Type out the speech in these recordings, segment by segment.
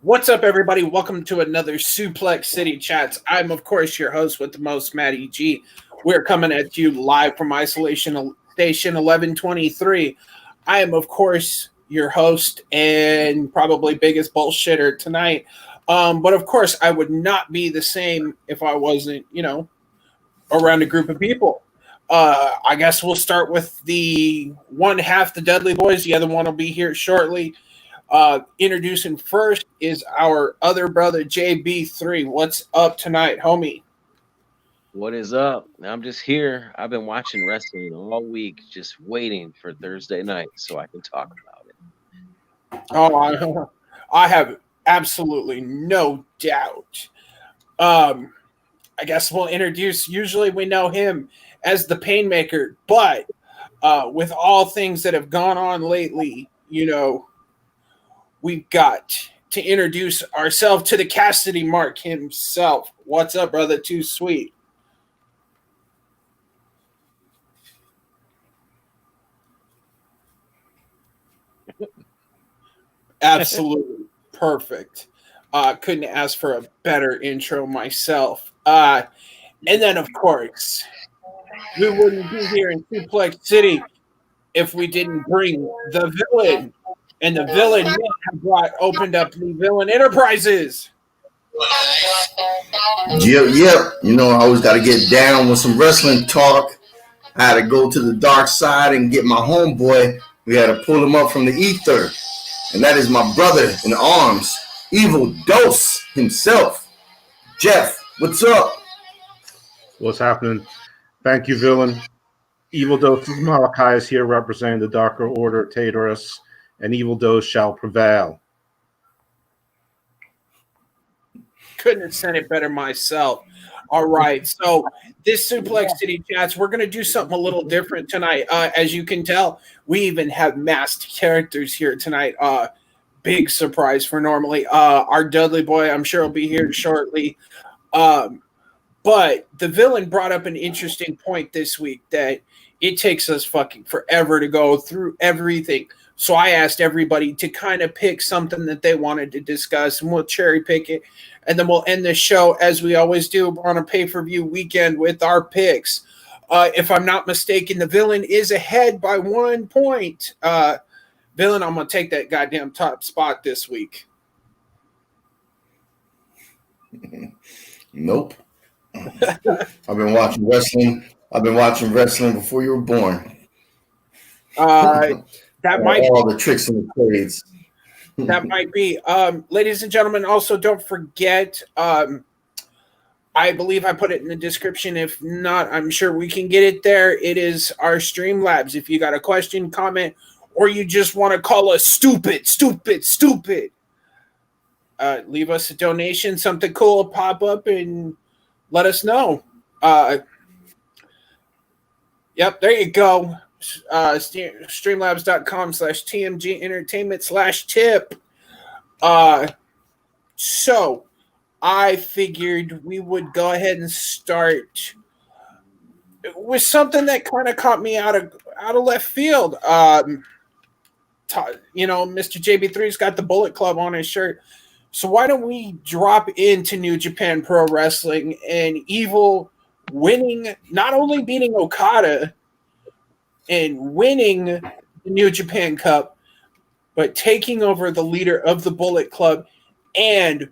What's up, everybody? Welcome to another Suplex City Chats. I'm, of course, your host with the most, Matty-G. We're coming at you live from Isolation Station 1123. I am, of course, your host and probably biggest bullshitter tonight. But, of course, I would not be the same if I wasn't, around a group of people. I guess we'll start with the one half, the Duddley Boys. The other one will be here shortly. Introducing first is our other brother, JB3. What's up tonight, homie? What is up? I'm just here. I've been watching wrestling all week, just waiting for Thursday night so I can talk about it. Oh, I have absolutely no doubt. I guess we'll introduce, usually we know him as the Paynemaker, but with all things that have gone on lately, we've got to introduce ourselves to the Cassidy Mark himself. What's up, brother? Too sweet. Absolutely perfect. Couldn't ask for a better intro myself. And then, of course, we wouldn't be here in Suplex City if we didn't bring the villain. And the villain have opened up the Villain Enterprises. Yep. I always got to get down with some wrestling talk. I had to go to the dark side and get my homeboy. We had to pull him up from the ether. And that is my brother in arms, Evil Dose himself. Jeff, what's up? What's happening? Thank you, villain. Evil Dose Malachi is here representing the Darker Order Tatorus, and Evil Dose shall prevail. Couldn't have said it better myself. All right, so this Suplex City Chats, we're going to do something a little different tonight. As you can tell, we even have masked characters here tonight. Big surprise for normally. Our Dudley boy, I'm sure, will be here shortly. But the villain brought up an interesting point this week that it takes us fucking forever to go through everything. So I asked everybody to kind of pick something that they wanted to discuss, and we'll cherry pick it. And then we'll end the show, as we always do, on a pay-per-view weekend with our picks. If I'm not mistaken, the villain is ahead by 1 point. Villain, I'm going to take that goddamn top spot this week. Nope. I've been watching wrestling before you were born. That might all the tricks and the trades. That might be. Ladies and gentlemen, also don't forget, I believe I put it in the description. If not, I'm sure we can get it there. It is our Streamlabs. If you got a question, comment, or you just want to call us stupid, leave us a donation, something cool will pop up, and let us know. Yep, there you go. Streamlabs.com/TMG Entertainment/tip. So I figured we would go ahead and start with something that kind of caught me out of left field. Mr. JB3's got the Bullet Club on his shirt. So why don't we drop into New Japan Pro Wrestling and Evil winning, not only beating Okada and winning the New Japan Cup, but taking over the leader of the Bullet Club and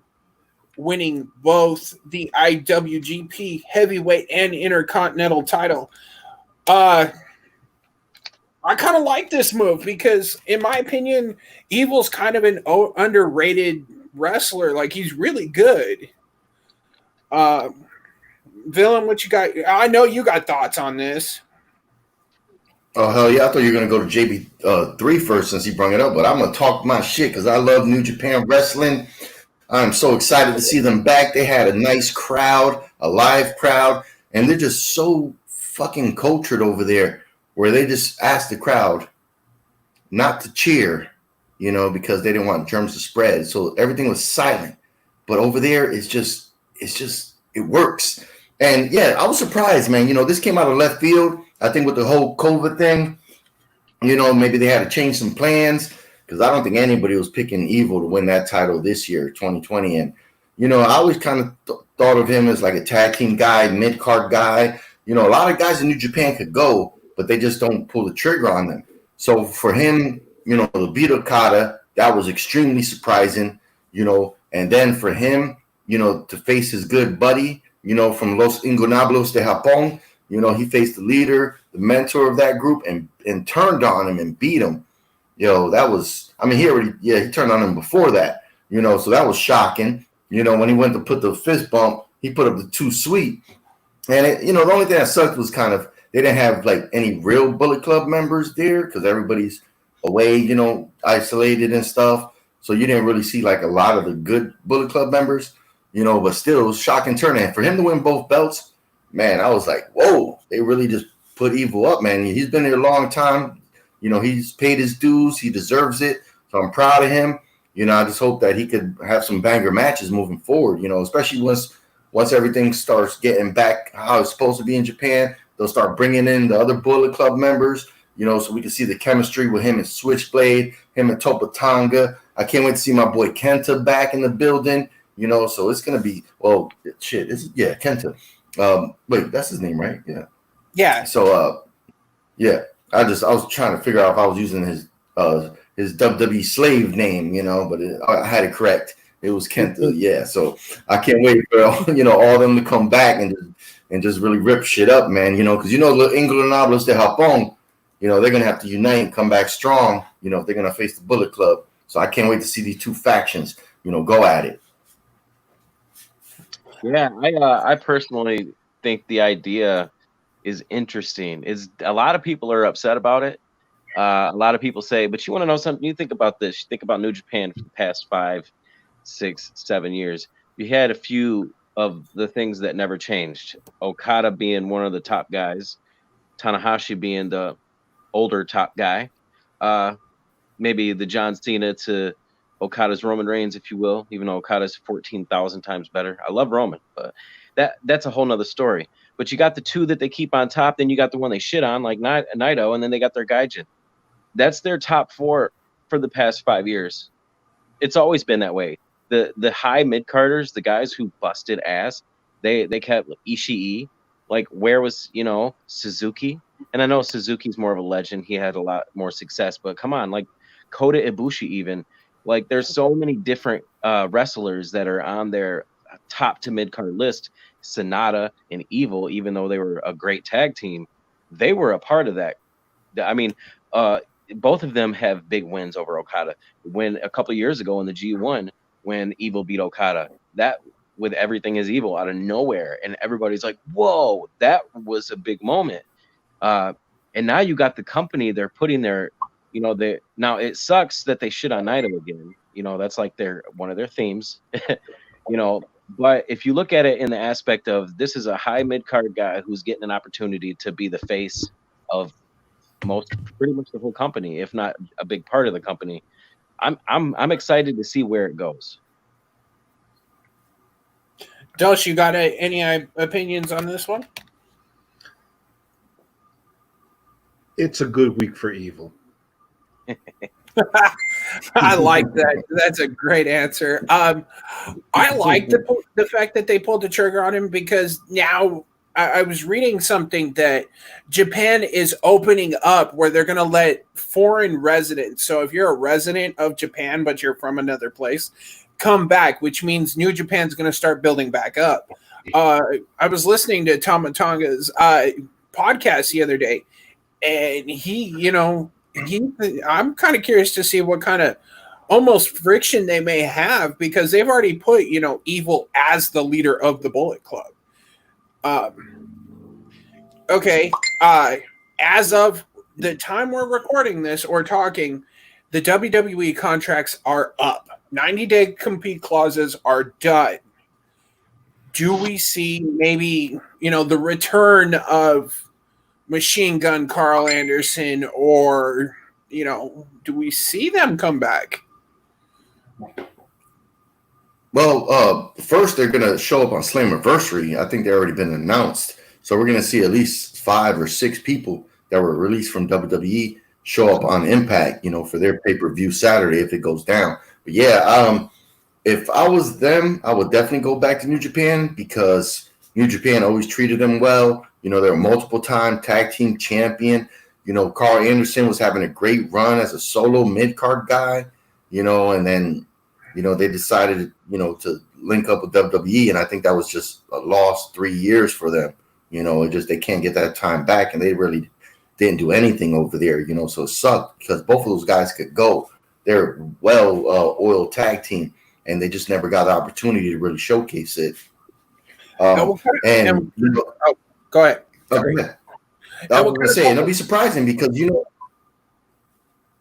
winning both the IWGP Heavyweight and Intercontinental title. I kind of like this move because, in my opinion, Evil's kind of an underrated wrestler. Like, he's really good. Villain, what you got? I know you got thoughts on this. Oh, hell yeah. I thought you were going to go to JB3 first since he brought it up, but I'm going to talk my shit because I love New Japan Wrestling. I'm so excited to see them back. They had a nice crowd, a live crowd, and they're just so fucking cultured over there where they just asked the crowd not to cheer, because they didn't want germs to spread. So everything was silent. But over there, it works. And yeah, I was surprised, man. This came out of left field. I think with the whole COVID thing, maybe they had to change some plans. because I don't think anybody was picking Evil to win that title this year, 2020. And, you know, I always kind of thought of him as like a tag team guy, mid-card guy. You know, a lot of guys in New Japan could go, but they just don't pull the trigger on them. So for him, you know, to beat Okada, that was extremely surprising, you know. And then for him, you know, to face his good buddy, you know, from Los Ingobernables de Japón, you know, he faced the leader, the mentor of that group, and turned on him and beat him. Yo, that was, I mean, he turned on him before that, you know, so that was shocking. You know, when he went to put the fist bump, he put up the too sweet. And, you know, the only thing that sucked was kind of, they didn't have like any real Bullet Club members there because everybody's away, you know, isolated and stuff. So you didn't really see like a lot of the good Bullet Club members, you know, but still it was shocking turn. And for him to win both belts, man, I was like, whoa, they really just put Evil up, man. He's been there a long time. You know, he's paid his dues. He deserves it. So I'm proud of him. You know, I just hope that he could have some banger matches moving forward, you know, especially once everything starts getting back how it's supposed to be in Japan. They'll start bringing in the other Bullet Club members, you know, so we can see the chemistry with him and Switchblade, him and Topa Tonga. I can't wait to see my boy Kenta back in the building, you know, so it's going to be, well, shit, Kenta. Wait, that's his name, right? Yeah. Yeah. So, yeah, I was trying to figure out if I was using his WWE slave name, you know, but I had it correct. It was Kenta, yeah. So I can't wait for, you know, all of them to come back and just really rip shit up, man, you know, because, you know, the Ingobernables de Japón, you know, they're going to have to unite and come back strong, you know, if they're going to face the Bullet Club. So I can't wait to see these two factions, you know, go at it. Yeah, I personally think the idea is interesting. A lot of people are upset about it. A lot of people say, but you want to know something? You think about this. You think about New Japan for the past 5, 6, 7 years. You had a few of the things that never changed. Okada being one of the top guys, Tanahashi being the older top guy, maybe the John Cena to Okada's Roman Reigns, if you will, even though Okada's 14,000 times better. I love Roman, but that's a whole nother story. But you got the two that they keep on top, then you got the one they shit on, like Naito, and then they got their Gaijin. That's their top 4 for the past 5 years. It's always been that way. The high mid-carders, the guys who busted ass, they kept Ishii. Like, where was, you know, Suzuki? And I know Suzuki's more of a legend. He had a lot more success, but come on, like Kota Ibushi even. Like, there's so many different wrestlers that are on their top to mid-card list. Sonata and Evil, even though they were a great tag team, they were a part of that. I mean, both of them have big wins over Okada. When a couple of years ago in the G1, when Evil beat Okada, that with Everything Is Evil out of nowhere, and everybody's like, whoa, that was a big moment. And now you got the company, they're putting their, you know, now it sucks that they shit on Naito again. You know, that's like one of their themes, you know. But if you look at it in the aspect of this is a high mid-card guy who's getting an opportunity to be the face of pretty much the whole company, if not a big part of the company, I'm excited to see where it goes. Dos, you got any opinions on this one? It's a good week for Evil. I like that. That's a great answer. I like the fact that they pulled the trigger on him, because now I was reading something that Japan is opening up where they're going to let foreign residents, so if you're a resident of Japan but you're from another place, come back, which means New Japan's going to start building back up. I was listening to Tama Tonga's podcast the other day, and I'm kind of curious to see what kind of almost friction they may have, because they've already put, Evil as the leader of the Bullet Club. Okay. As of the time we're recording this or talking, the WWE contracts are up. 90-day compete clauses are done. Do we see maybe, the return of Machine Gun Carl Anderson, or, do we see them come back? Well, first they're going to show up on Slammiversary. I think they've already been announced. So we're going to see at least 5 or 6 people that were released from WWE show up on Impact, for their pay-per-view Saturday if it goes down. But yeah, if I was them, I would definitely go back to New Japan because New Japan always treated them well. They're a multiple-time tag team champion. Carl Anderson was having a great run as a solo mid-card guy, and then, they decided, to link up with WWE, and I think that was just a lost 3 years for them. They can't get that time back, and they really didn't do anything over there, so it sucked because both of those guys could go. They're oiled tag team, and they just never got the opportunity to really showcase it. Go ahead. Go ahead. I was going to say, and it'll be surprising because,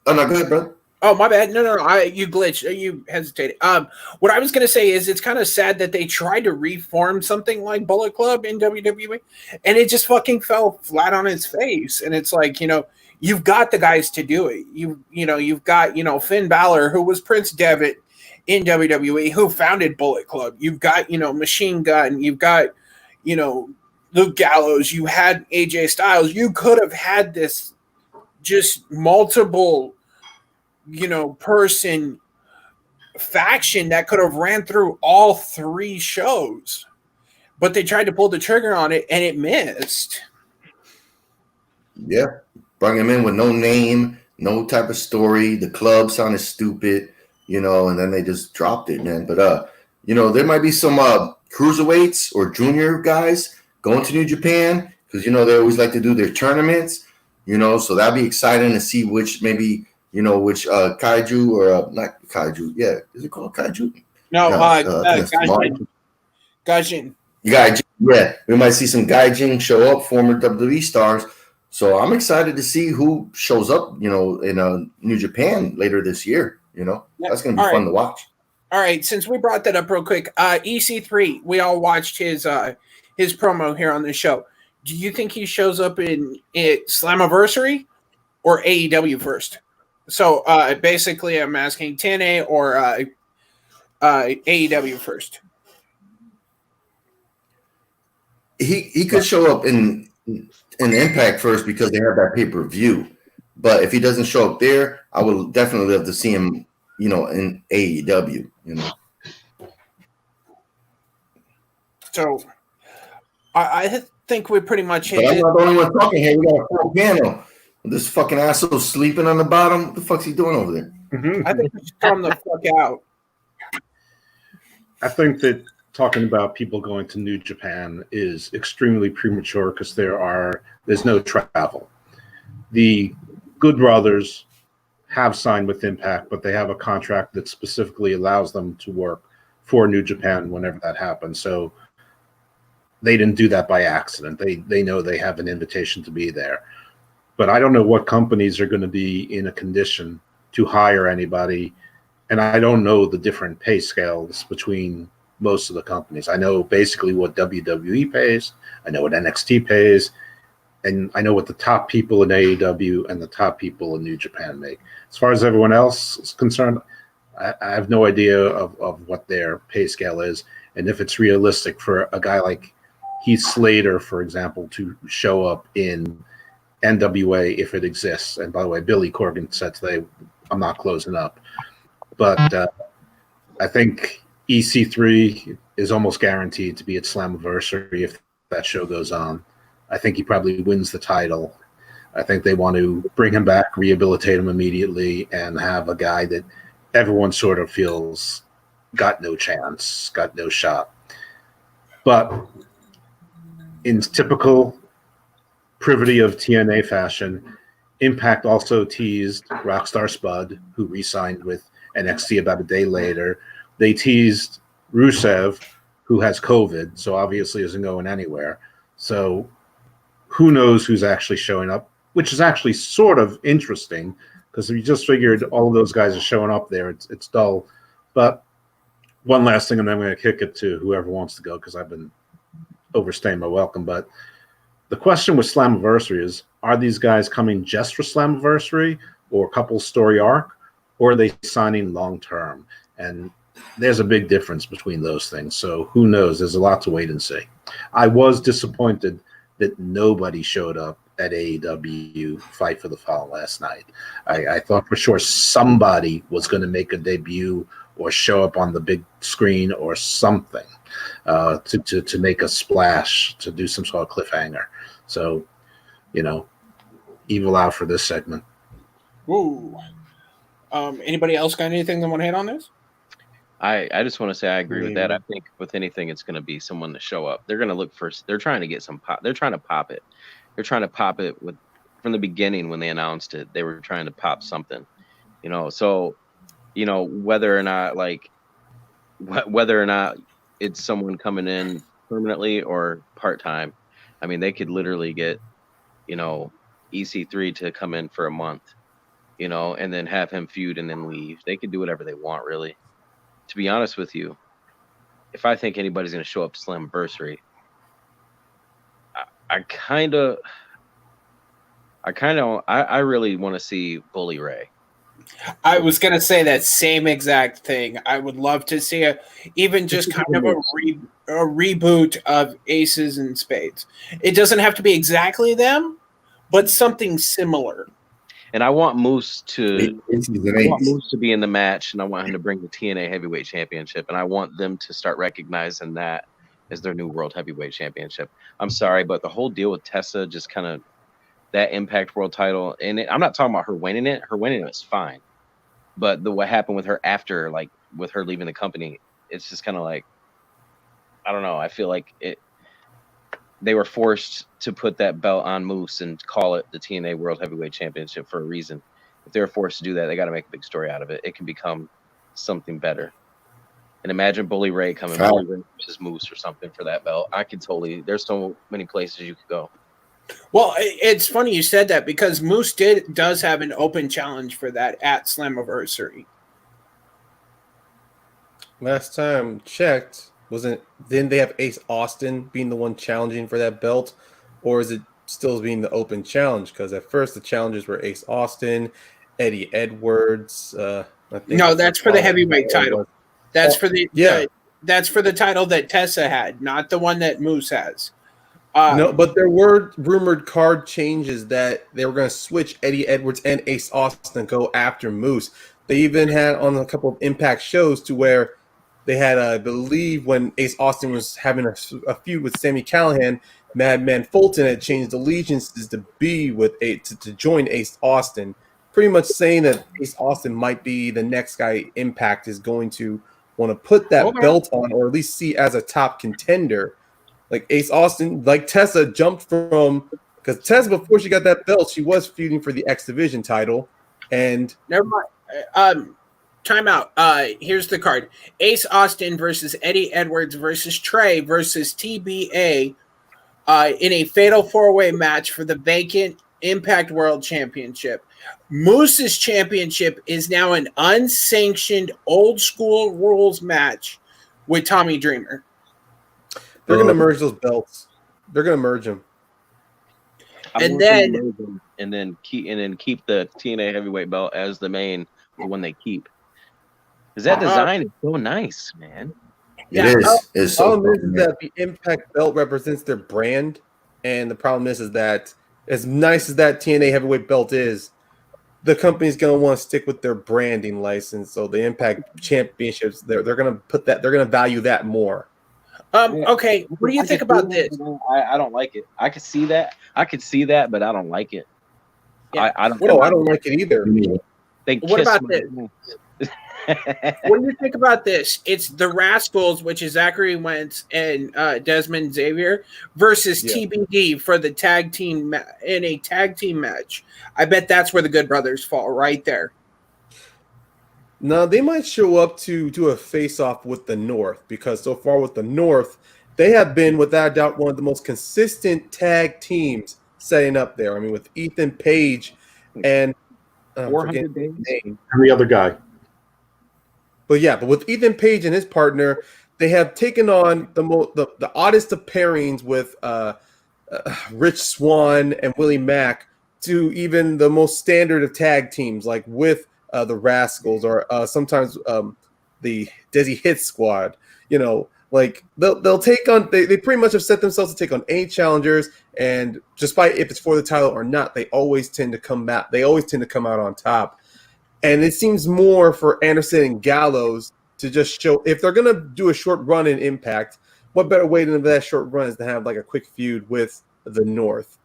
Oh, no, go ahead, brother. Oh, my bad. No. You glitched. You hesitated. What I was going to say is it's kind of sad that they tried to reform something like Bullet Club in WWE, and it just fucking fell flat on its face. And it's like, you've got the guys to do it. You've got, Finn Balor, who was Prince Devitt in WWE, who founded Bullet Club. You've got, Machine Gun. You've got, Luke Gallows. You had AJ Styles. You could have had this just multiple person faction that could have ran through all 3 shows, but they tried to pull the trigger on it and it missed. Yeah, bring him in with no name, no type of story. The club sounded stupid, and then they just dropped it, man. But there might be some cruiserweights or junior guys going to New Japan because they always like to do their tournaments, so that'd be exciting to see which maybe. Which kaiju or not kaiju? Yeah, is it called kaiju? No, Gaijin. Gaijin. Yeah, we might see some Gaijin show up, former WWE stars. So I'm excited to see who shows up, in New Japan later this year. That's going to be fun to watch. All right, since we brought that up real quick, EC3, we all watched his promo here on the show. Do you think he shows up in Slammiversary or AEW first? So basically, I'm asking TNA or AEW first. He could show up in Impact first because they have that pay-per-view. But if he doesn't show up there, I would definitely love to see him, in AEW. So I think we pretty much hit. But I'm not the only one talking here. We got a full panel. This fucking asshole sleeping on the bottom. What the fuck's he doing over there? I think we should come the fuck out. I think that talking about people going to New Japan is extremely premature because there's no travel. The Good Brothers have signed with Impact, but they have a contract that specifically allows them to work for New Japan whenever that happens. So they didn't do that by accident. They know they have an invitation to be there. But I don't know what companies are going to be in a condition to hire anybody. And I don't know the different pay scales between most of the companies. I know basically what WWE pays. I know what NXT pays. And I know what the top people in AEW and the top people in New Japan make. As far as everyone else is concerned, I have no idea of what their pay scale is. And if it's realistic for a guy like Heath Slater, for example, to show up in NWA if it exists. And by the way, Billy Corgan said today, I'm not closing up. But I think EC3 is almost guaranteed to be at Slammiversary if that show goes on. I think he probably wins the title. I think they want to bring him back, rehabilitate him immediately, and have a guy that everyone sort of feels got no chance, got no shot. But in typical privity of TNA fashion, Impact also teased Rockstar Spud, who re-signed with NXT about a day later. They teased Rusev, who has COVID, so obviously isn't going anywhere. So who knows who's actually showing up, which is actually sort of interesting, because if you just figured all of those guys are showing up there, it's dull. But one last thing, and then I'm going to kick it to whoever wants to go, because I've been overstaying my welcome. But the question with Slammiversary is, are these guys coming just for Slammiversary or a couple story arc, or are they signing long-term? And there's a big difference between those things. So who knows? There's a lot to wait and see. I was disappointed that nobody showed up at AEW Fight for the Fallen last night. I thought for sure somebody was going to make a debut or show up on the big screen or something to make a splash, to do some sort of cliffhanger. So, evil out for this segment. Ooh. Anybody else got anything they want to hit on this? I just want to say I agree with that. I think with anything, it's going to be someone to show up. They're going to look for. They're trying to get some pop. They're trying to pop it. They're trying to pop it from the beginning when they announced it. They were trying to pop something, So, whether or not it's someone coming in permanently or part time. I mean, they could literally get, EC3 to come in for a month, and then have him feud and then leave. They could do whatever they want, really. To be honest with you, if I think anybody's going to show up to Slammiversary, I really want to see Bully Ray. I was going to say that same exact thing. I would love to see even just kind of a reboot of Aces and Spades. It doesn't have to be exactly them, but something similar. And I want Moose to be in the match, and I want him to bring the TNA Heavyweight Championship, and I want them to start recognizing that as their new World Heavyweight Championship. I'm sorry, but the whole deal with Tessa, just kind of that Impact World title, and I'm not talking about her winning it. Her winning it was fine, but what happened with her after, like with her leaving the company, it's just kind of like, I don't know. I feel like they were forced to put that belt on Moose and call it the TNA World Heavyweight Championship for a reason. If they're forced to do that, they got to make a big story out of it. It can become something better. And imagine Bully Ray coming, Bully Ray versus Moose or something for that belt. There's so many places you could go. Well, it's funny you said that because Moose does have an open challenge for that at Slammiversary. Last time checked, didn't they have Ace Austin being the one challenging for that belt, or is it still being the open challenge? Because at first the challengers were Ace Austin, Eddie Edwards. No, that's for the heavyweight title. That's for the that's for the title that Tessa had, not the one that Moose has. No, but there were rumored card changes that they were going to switch Eddie Edwards and Ace Austin and go after Moose. They even had on a couple of Impact shows to where they had, I believe, when Ace Austin was having a feud with Sami Callihan, Madman Fulton had changed allegiances to be with to join Ace Austin, pretty much saying that Ace Austin might be the next guy Impact is going to want to put that belt on, or at least see as a top contender. Like Ace Austin, like Tessa jumped from, because Tessa, before she got that belt, she was feuding for the X Division title. And never mind. Time out. Here's the card: Ace Austin versus Eddie Edwards versus Trey versus TBA in a fatal 4-way match for the vacant Impact World Championship. Moose's championship is now an unsanctioned old school rules match with Tommy Dreamer. They're going to merge those belts. They're going to merge them. And then keep the TNA heavyweight belt as the one they keep. Because that design is so nice, man. Yeah, it is. It's so problem is that the Impact belt represents their brand, and the problem is that as nice as that TNA heavyweight belt is, the company's going to want to stick with their branding license. So the Impact Championships, they're going to put that. They're going to value that more. Okay, what do you think about this? I don't like it. I could see that, but I don't like it. Yeah. I don't like it either. What about this? What do you think about this? It's the Rascals, which is Zachary Wentz and Desmond Xavier, versus TBD for the tag team in a tag team match. I bet that's where the Good Brothers fall, right there. No, they might show up to do a face-off with the North, because so far with the North, they have been, without doubt, one of the most consistent tag teams setting up there. I mean, with Ethan Page and 400 days. And the other guy. But with Ethan Page and his partner, they have taken on the oddest of pairings with Rich Swann and Willie Mack to even the most standard of tag teams, like with the Rascals or sometimes the Desi Hit Squad. Like they'll take on they pretty much have set themselves to take on any challengers, and despite if it's for the title or not, they always tend to come back. They always tend to come out on top. And it seems more for Anderson and Gallows to just show if they're gonna do a short run in Impact, what better way than that short run is to have like a quick feud with the North.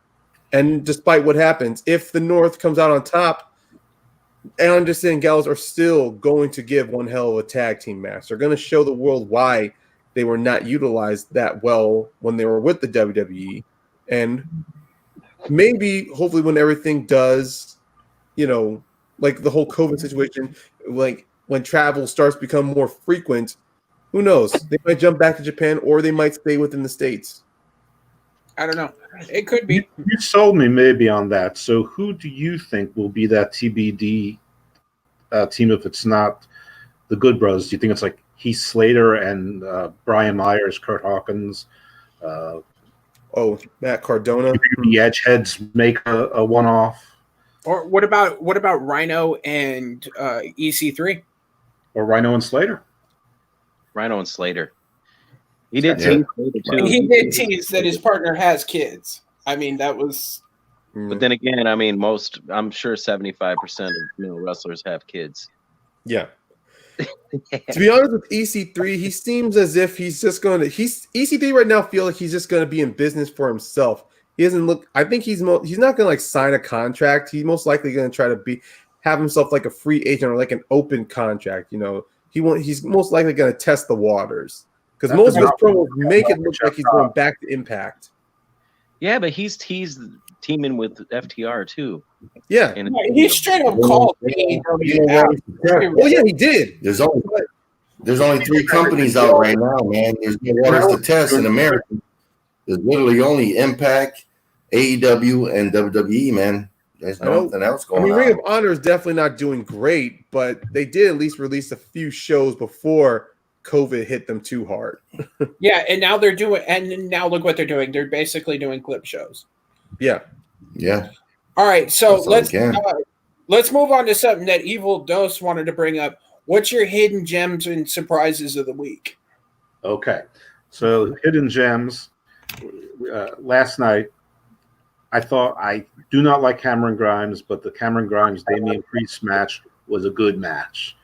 And despite what happens, if the North comes out on top, Anderson and Gallows are still going to give one hell of a tag team match. They're going to show the world why they were not utilized that well when they were with the WWE. And maybe, hopefully, when everything does, like the whole COVID situation, like when travel starts to become more frequent, who knows? They might jump back to Japan or they might stay within the States. I don't know. It could be. You sold me maybe on that. So who do you think will be that TBD team if it's not the Good Brothers? Do you think it's like Heath Slater and Brian Myers, Kurt Hawkins? Matt Cardona. The Edgeheads make a one-off. Or what about Rhino and EC3? Or Rhino and Slater? Rhino and Slater. He did Yeah. He did tease that his partner has kids. I mean, that was. But then again, I mean, I'm sure 75% of wrestlers have kids. Yeah. To be honest with EC3, he seems as if EC3 right now feel like he's just going to be in business for himself. He doesn't look. I think he's not going to like sign a contract. He's most likely going to try to have himself like a free agent or like an open contract. He's most likely going to test the waters because most of his promos make it look like he's going back to Impact. Yeah, but he's teaming with FTR too. Yeah, and he straight up called AEW out. Oh yeah, he did. There's only 3 companies out right now, man. There's no waters to test in America. There's literally only Impact, AEW, and WWE, man. There's nothing else going on. Ring of Honor is definitely not doing great, but they did at least release a few shows before COVID hit them too hard. Yeah, and now now look what they're doing. They're basically doing clip shows. Yeah. All right, so let's move on to something that Evil Dose wanted to bring up. What's your hidden gems and surprises of the week? Okay, so hidden gems. Last night, I thought I do not like Cameron Grimes, but the Cameron Grimes Damian Priest match was a good match.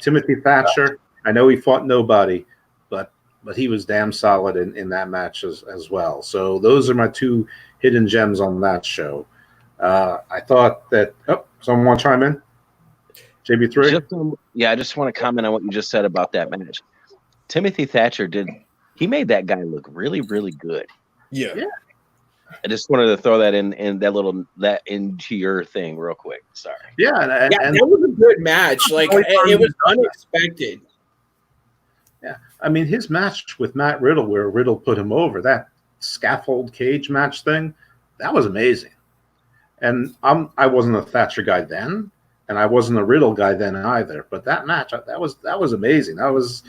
Timothy Thatcher, I know he fought nobody, but he was damn solid in that match as well. So those are my 2 hidden gems on that show. I thought that. Oh, someone want to chime in? JB3? I just want to comment on what you just said about that match. Timothy Thatcher he made that guy look really, really good. Yeah. I just wanted to throw that in that into your thing real quick. Sorry. Yeah, and that was a good match. Like it was unexpected. Yeah, I mean his match with Matt Riddle, where Riddle put him over, that scaffold cage match thing, that was amazing. And I wasn't a Thatcher guy then, and I wasn't a Riddle guy then either. But that match, that was amazing. That was,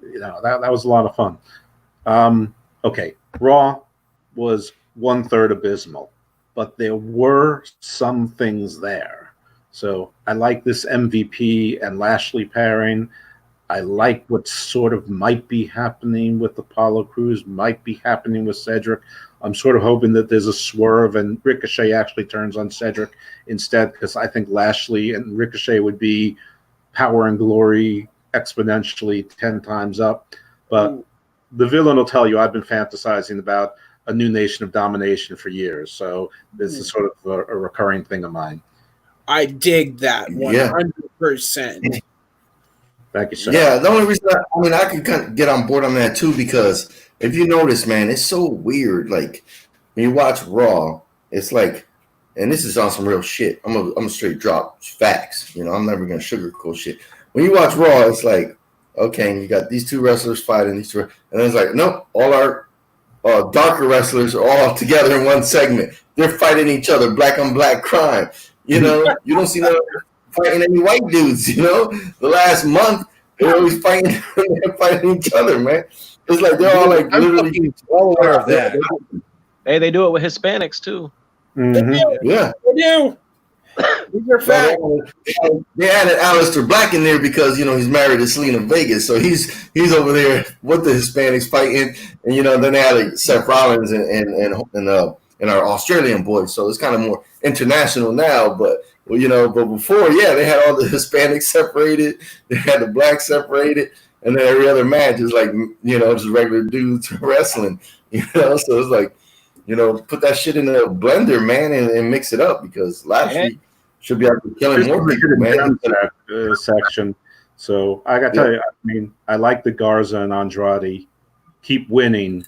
that was a lot of fun. Okay, Raw was 1/3 abysmal, but there were some things there. So I like this MVP and Lashley pairing. I like what sort of might be happening with Apollo Crews, might be happening with Cedric. I'm sort of hoping that there's a swerve and Ricochet actually turns on Cedric instead, because I think Lashley and Ricochet would be power and glory exponentially 10 times up. But the villain will tell you I've been fantasizing about a new Nation of Domination for years. So this is sort of a recurring thing of mine. I dig that 100%. Thank you, sir. Yeah, the only reason I could kind of get on board on that too, because if you notice, man, it's so weird. Like when you watch Raw, it's like, and this is on some real shit. I'm a straight drop facts. I'm never gonna sugarcoat shit. When you watch Raw, it's like, okay, you got these 2 wrestlers fighting these 2, and then it's like, nope, all our darker wrestlers are all together in one segment. They're fighting each other, black on black crime. You don't see them fighting any white dudes. The last month they're always fighting each other, man. It's like they're all like literally all aware of that. Hey, they do it with Hispanics too. Mm-hmm. Yeah. They do. These are facts. They added Aleister Black in there because he's married to Selena Vegas, so he's over there with the Hispanics fighting, and then they had like Seth Rollins and our Australian boys, so it's kind of more international now. But but before, they had all the Hispanics separated, they had the blacks separated, and then every other match is like just regular dudes wrestling, So it's like. Put that shit in a blender, man, and mix it up because Lashley should be able to kill him more people, man. That section. So I got to tell you, I mean, I like the Garza and Andrade keep winning,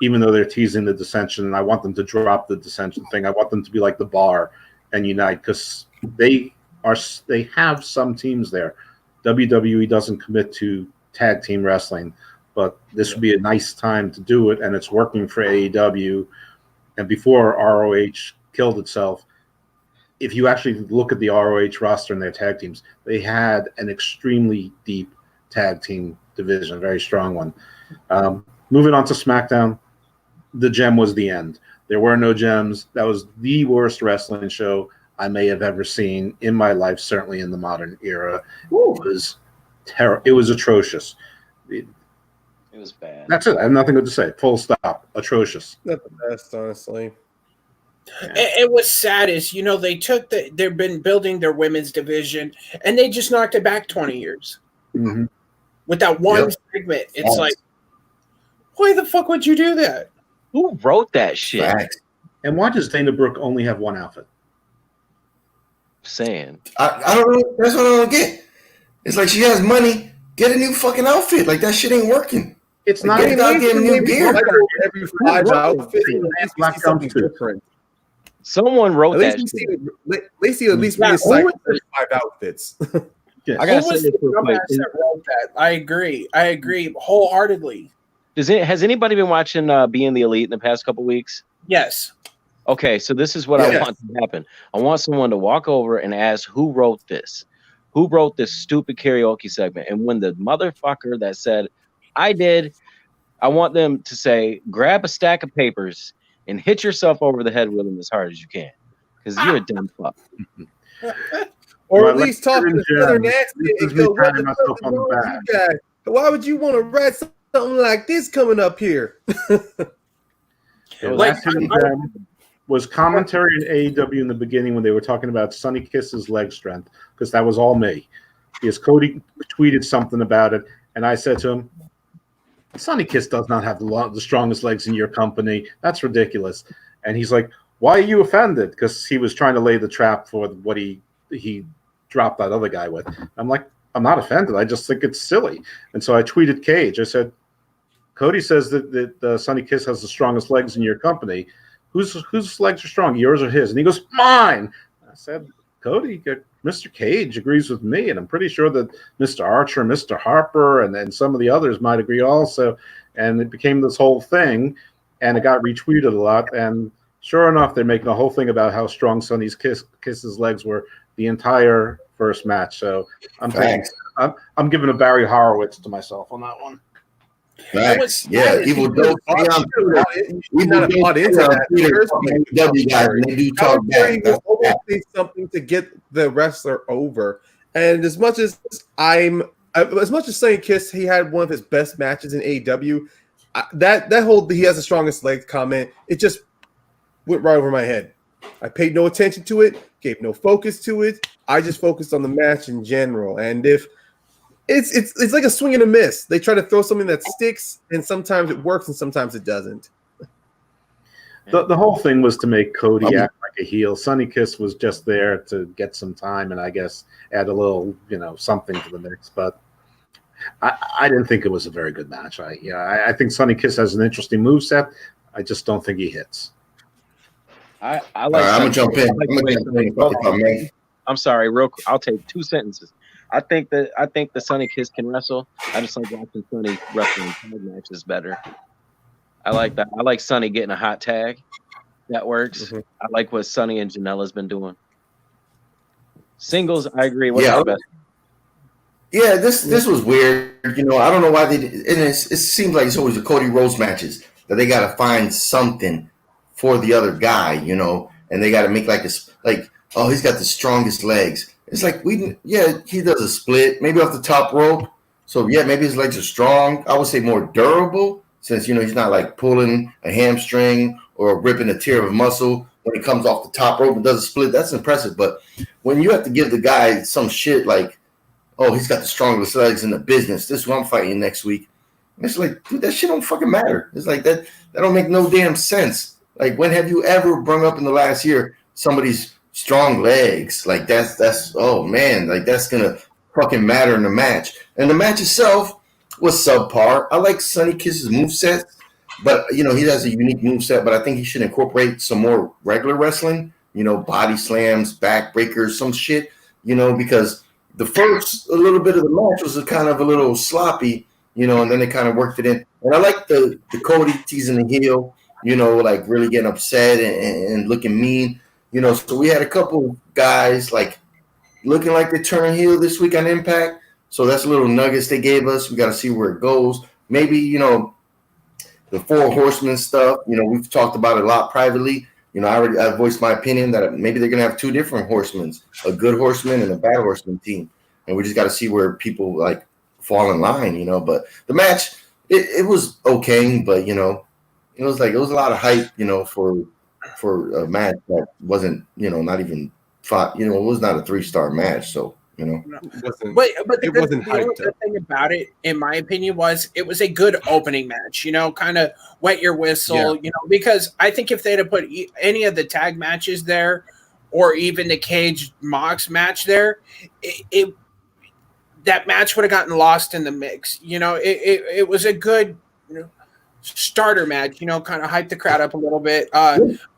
even though they're teasing the dissension, and I want them to drop the dissension thing. I want them to be like the Bar and unite because they have some teams there. WWE doesn't commit to tag team wrestling, but this would be a nice time to do it, and it's working for AEW. And before ROH killed itself, if you actually look at the ROH roster and their tag teams, they had an extremely deep tag team division, a very strong one. Moving on to SmackDown, the gem was the end. There were no gems. That was the worst wrestling show I may have ever seen in my life, certainly in the modern era. It was It was atrocious. It was bad. That's it. I have nothing good to say. Full stop. Atrocious. Not the best, honestly. Yeah. It was sad is, they took they've been building their women's division and they just knocked it back 20 years. Mm-hmm. With that one segment. It's like, why the fuck would you do that? Who wrote that shit? Facts. And why does Dana Brooke only have one outfit? Saying. I don't know. That's what I don't get. It's like she has money. Get a new fucking outfit. Like that shit ain't working. It's not even getting new gear. Every 5 outfits, black something different. Someone wrote that. At least we cycle 5 outfits. Yes. I gotta say this real quick. That wrote that? I agree wholeheartedly. Has anybody been watching Being the Elite in the past couple weeks? Yes. Okay, so this is what I want to happen. I want someone to walk over and ask who wrote this. Who wrote this stupid karaoke segment? And when the motherfucker that said, I did, I want them to say, grab a stack of papers and hit yourself over the head with them as hard as you can. Because you're a dumb fuck. Or at least talk to the other nasty and go, what the fuck is wrong with you guys? Why would you want to write something like this coming up here? Was commentary in AEW in the beginning when they were talking about Sonny Kiss's leg strength, because that was all me. Because Cody tweeted something about it, and I said to him, Sonny Kiss does not have the strongest legs in your company. That's ridiculous. And he's like, why are you offended? Because he was trying to lay the trap for what he dropped that other guy with. I'm like, I'm not offended. I just think it's silly. And so I tweeted Cage. I said, Cody says that Sonny Kiss has the strongest legs in your company. Whose legs are strong, yours or his? And he goes, mine. I said, Cody, Mr. Cage agrees with me, and I'm pretty sure that Mr. Archer, Mr. Harper, and then some of the others might agree also. And it became this whole thing, and it got retweeted a lot. And sure enough, they're making a whole thing about how strong Sonny's Kiss's legs were the entire first match. So I'm giving a Barry Horowitz to myself on that one. Nice. Yeah, Evil Dope. Always something to get the wrestler over. And as much as saying Kiss, he had one of his best matches in AEW. That whole he has the strongest legs comment, it just went right over my head. I paid no attention to it, gave no focus to it. I just focused on the match in general. And if It's like a swing and a miss. They try to throw something that sticks, and sometimes it works, and sometimes it doesn't. The whole thing was to make Cody act like a heel. Sonny Kiss was just there to get some time and I guess add a little, something to the mix. But I didn't think it was a very good match. I think Sonny Kiss has an interesting moveset. I just don't think he hits. I'm gonna jump in. I'm sorry, real quick. I'll take 2 sentences. I think the Sonny Kiss can wrestle. I just like watching Sonny wrestling tag matches better. I like that. I like Sonny getting a hot tag. That works. Mm-hmm. I like what Sonny and Janela's been doing. Singles, I agree. What's the best? Yeah, this was weird. I don't know why they did. And it seems like it's always the Cody Rhodes matches that they got to find something for the other guy, and they got to make like oh, he's got the strongest legs. It's like he does a split, maybe off the top rope. So yeah, maybe his legs are strong. I would say more durable, since he's not like pulling a hamstring or ripping a tear of muscle when he comes off the top rope and does a split. That's impressive. But when you have to give the guy some shit like, oh, he's got the strongest legs in the business, this is what I'm fighting next week. It's like, dude, that shit don't fucking matter. It's like that don't make no damn sense. Like, when have you ever brought up in the last year somebody's strong legs? Like, that's oh man, like that's gonna fucking matter in the match. And the match itself was subpar. I like Sonny Kiss's moveset, but he has a unique moveset, but I think he should incorporate some more regular wrestling, body slams, back breakers, some shit, because the first a little bit of the match was kind of a little sloppy, and then they kind of worked it in. And I like the Cody teasing the heel, like really getting upset and looking mean. So we had a couple guys like looking like they're turning heel this week on Impact. So that's a little nuggets they gave us. We got to see where it goes. Maybe, the 4 Horsemen stuff, we've talked about it a lot privately. I voiced my opinion that maybe they're going to have 2 different horsemen, a good horseman and a bad horseman team. And we just got to see where people like fall in line, But the match, it was okay, but, it was a lot of hype, for a match that wasn't, not even 5, it was not a 3-star match. So, but the good thing about it, in my opinion, was it was a good opening match. Kind of wet your whistle. Because I think if they'd have put any of the tag matches there, or even the cage Mox match there, that match would have gotten lost in the mix. It was a good starter match. Kind of hyped the crowd up a little bit.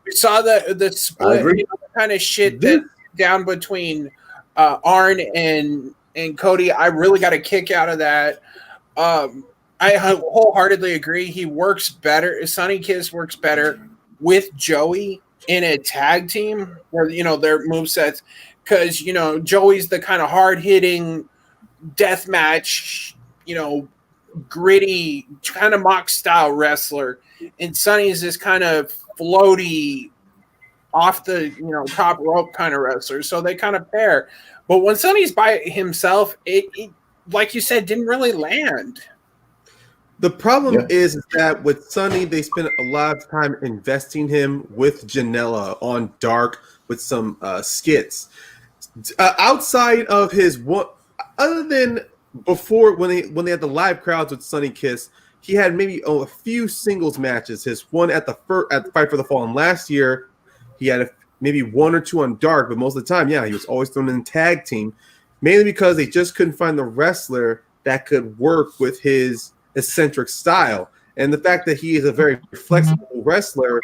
We saw the split, the kind of shit that down between Arn and Cody. I really got a kick out of that. I wholeheartedly agree. He works better. Sonny Kiss works better with Joey in a tag team where their movesets, because Joey's the kind of hard hitting death match, gritty kind of mock style wrestler, and Sonny's this kind of floaty off the top rope kind of wrestler. So they kind of pair. But when Sonny's by himself, it like you said, didn't really land. The problem is that with Sonny, they spent a lot of time investing him with Janela on Dark with some skits. Outside of his one, other than before when they had the live crowds with Sonny Kiss, he had maybe a few singles matches. His one at the Fight for the Fallen last year, he had maybe 1 or 2 on Dark, but most of the time, he was always thrown in tag team, mainly because they just couldn't find the wrestler that could work with his eccentric style. And the fact that he is a very flexible wrestler,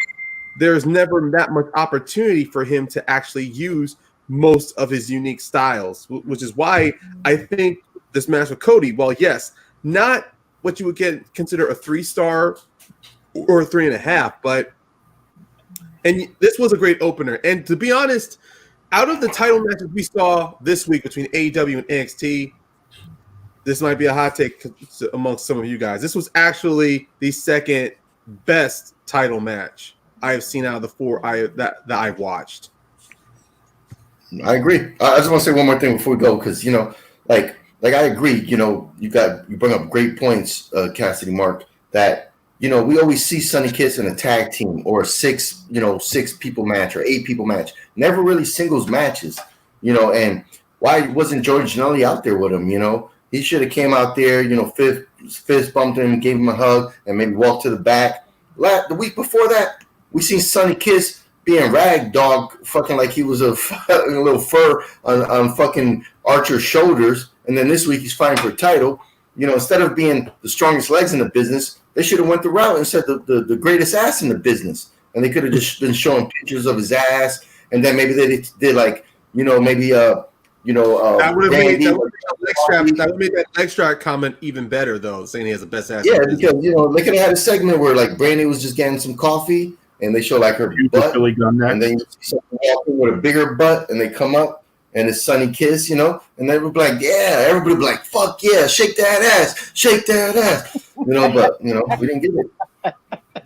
there's never that much opportunity for him to actually use most of his unique styles, which is why I think this match with Cody, well, yes, not what you would consider a 3-star or a 3.5, but this was a great opener. And to be honest, out of the title matches we saw this week between AEW and NXT, this might be a hot take amongst some of you guys. This was actually the second best title match I have seen out of the 4 that I've watched. I agree. I just want to say one more thing before we go, because like I agree. You bring up great points, Cassidy Mark. That we always see Sonny Kiss in a tag team or a 6 people match or 8 people match. Never really singles matches. And why wasn't George Janelli out there with him? He should have came out there. Fist bumped him, gave him a hug, and maybe walked to the back. The week before that, we seen Sonny Kiss being rag dog, fucking like he was a little fur on fucking Archer's shoulders. And then this week he's fighting for a title. Instead of being the strongest legs in the business, they should have went the route and said the greatest ass in the business. And they could have just been showing pictures of his ass. And then maybe they did like, maybe that would have made that leg strap comment even better, though, saying he has the best ass. Yeah, because they could have had a segment where like Brandy was just getting some coffee, and they show like her butt, and then you see someone walking with a bigger butt, and they come up, and it's Sonny Kiss, and they would be like, yeah, everybody would be like, fuck yeah, shake that ass, but we didn't get it.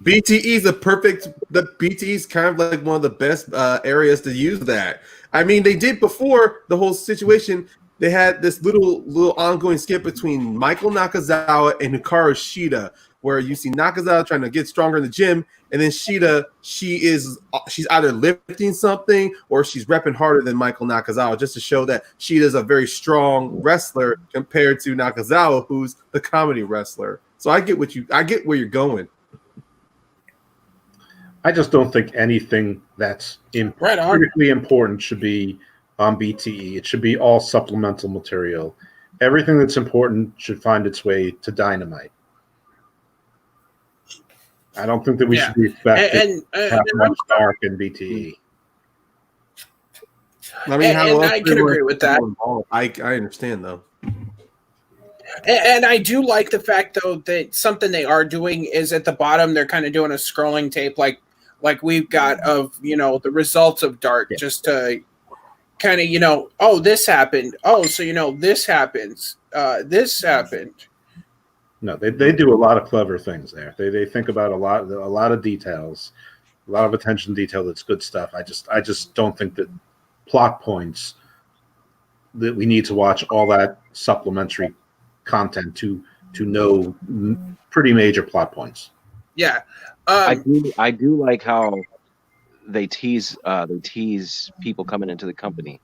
BTE is the BTE is kind of like one of the best areas to use that. I mean, they did before the whole situation. They had this little ongoing skit between Michael Nakazawa and Hikaru Shida, where you see Nakazawa trying to get stronger in the gym, and then Shida, she's either lifting something or she's repping harder than Michael Nakazawa, just to show that Shida's a very strong wrestler compared to Nakazawa, who's the comedy wrestler. So I get where you're going. I just don't think anything that's critically important should be on BTE. It should be all supplemental material. Everything that's important should find its way to Dynamite. I don't think that we should be expected to have much dark in BTE. I mean, I can agree with that. I understand, though. And I do like the fact, though, that something they are doing is at the bottom, they're kind of doing a scrolling tape like we've got of, the results of Dark, just to kind of, oh, this happened. Oh, so, this happens. This happened. No, they do a lot of clever things there. They think about a lot of details, a lot of attention to detail. That's good stuff. I just don't think that plot points that we need to watch all that supplementary content to know pretty major plot points. Yeah. I do like how they tease people coming into the company.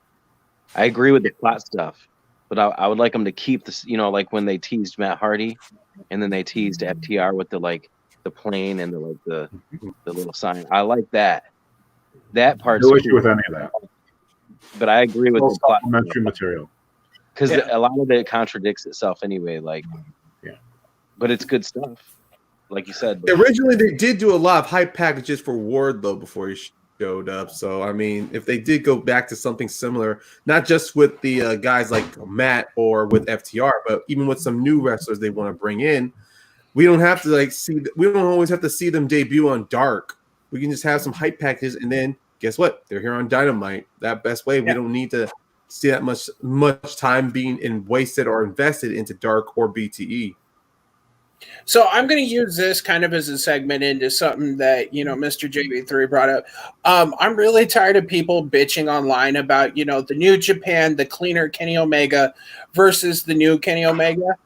I agree with the plot stuff, but I would like them to keep this, like when they teased Matt Hardy, and then they teased FTR with the plane and the little sign. I like that. That part. No issue with any of that. But I agree with the plot supplementary material, because a lot of it contradicts itself anyway. But it's good stuff. Like you said, originally they did do a lot of hype packages for Wardlow before he showed up. So I mean, if they did go back to something similar, not just with the guys like Matt or with FTR, but even with some new wrestlers they want to bring in, we don't have to we don't always have to see them debut on Dark. We can just have some hype packages, and then guess what? They're here on Dynamite. That best way. We don't need to see that much time being wasted or invested into Dark or BTE. So I'm going to use this kind of as a segment into something that, Mr. JB3 brought up. I'm really tired of people bitching online about, the New Japan, the cleaner Kenny Omega versus the new Kenny Omega.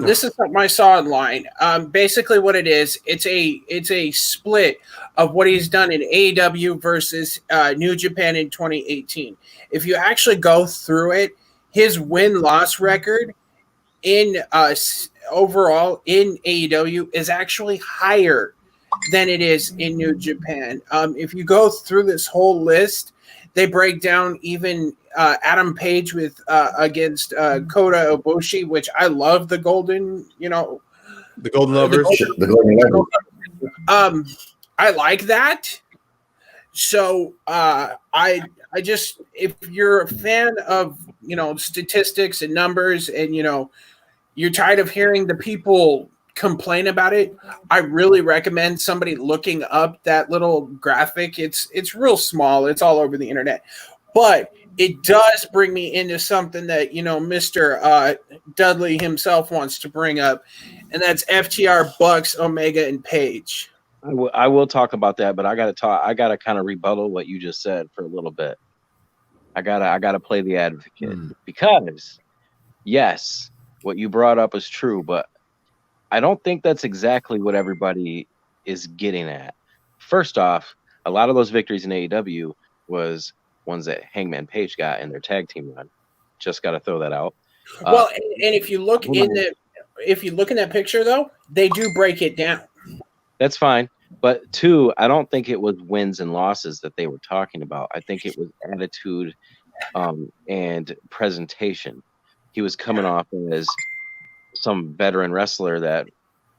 This is something I saw online. Basically what it is, it's a split of what he's done in AEW versus New Japan in 2018. If you actually go through it, his win-loss record in overall in AEW is actually higher than it is in New Japan. If you go through this whole list, they break down even Adam Page with against Kota Ibushi, which I love the Golden, the Golden Lovers. The Golden Lovers. I like that. So I just, if you're a fan of statistics and numbers, and you're tired of hearing the people complain about it, I really recommend somebody looking up that little graphic. It's real small. It's all over the internet, but it does bring me into something that Mr. Dudley himself wants to bring up, and that's FTR, Bucks, Omega, and Page. I will talk about that, but I gotta kind of rebuttal what you just said for a little bit. I gotta play the advocate, because yes, what you brought up is true, but I don't think that's exactly what everybody is getting at. First off, a lot of those victories in AEW was ones that Hangman Page got in their tag team run. Just got to throw that out. Well, and if you look in that picture, though, they do break it down. That's fine. But two, I don't think it was wins and losses that they were talking about. I think it was attitude and presentation. He was coming off as some veteran wrestler that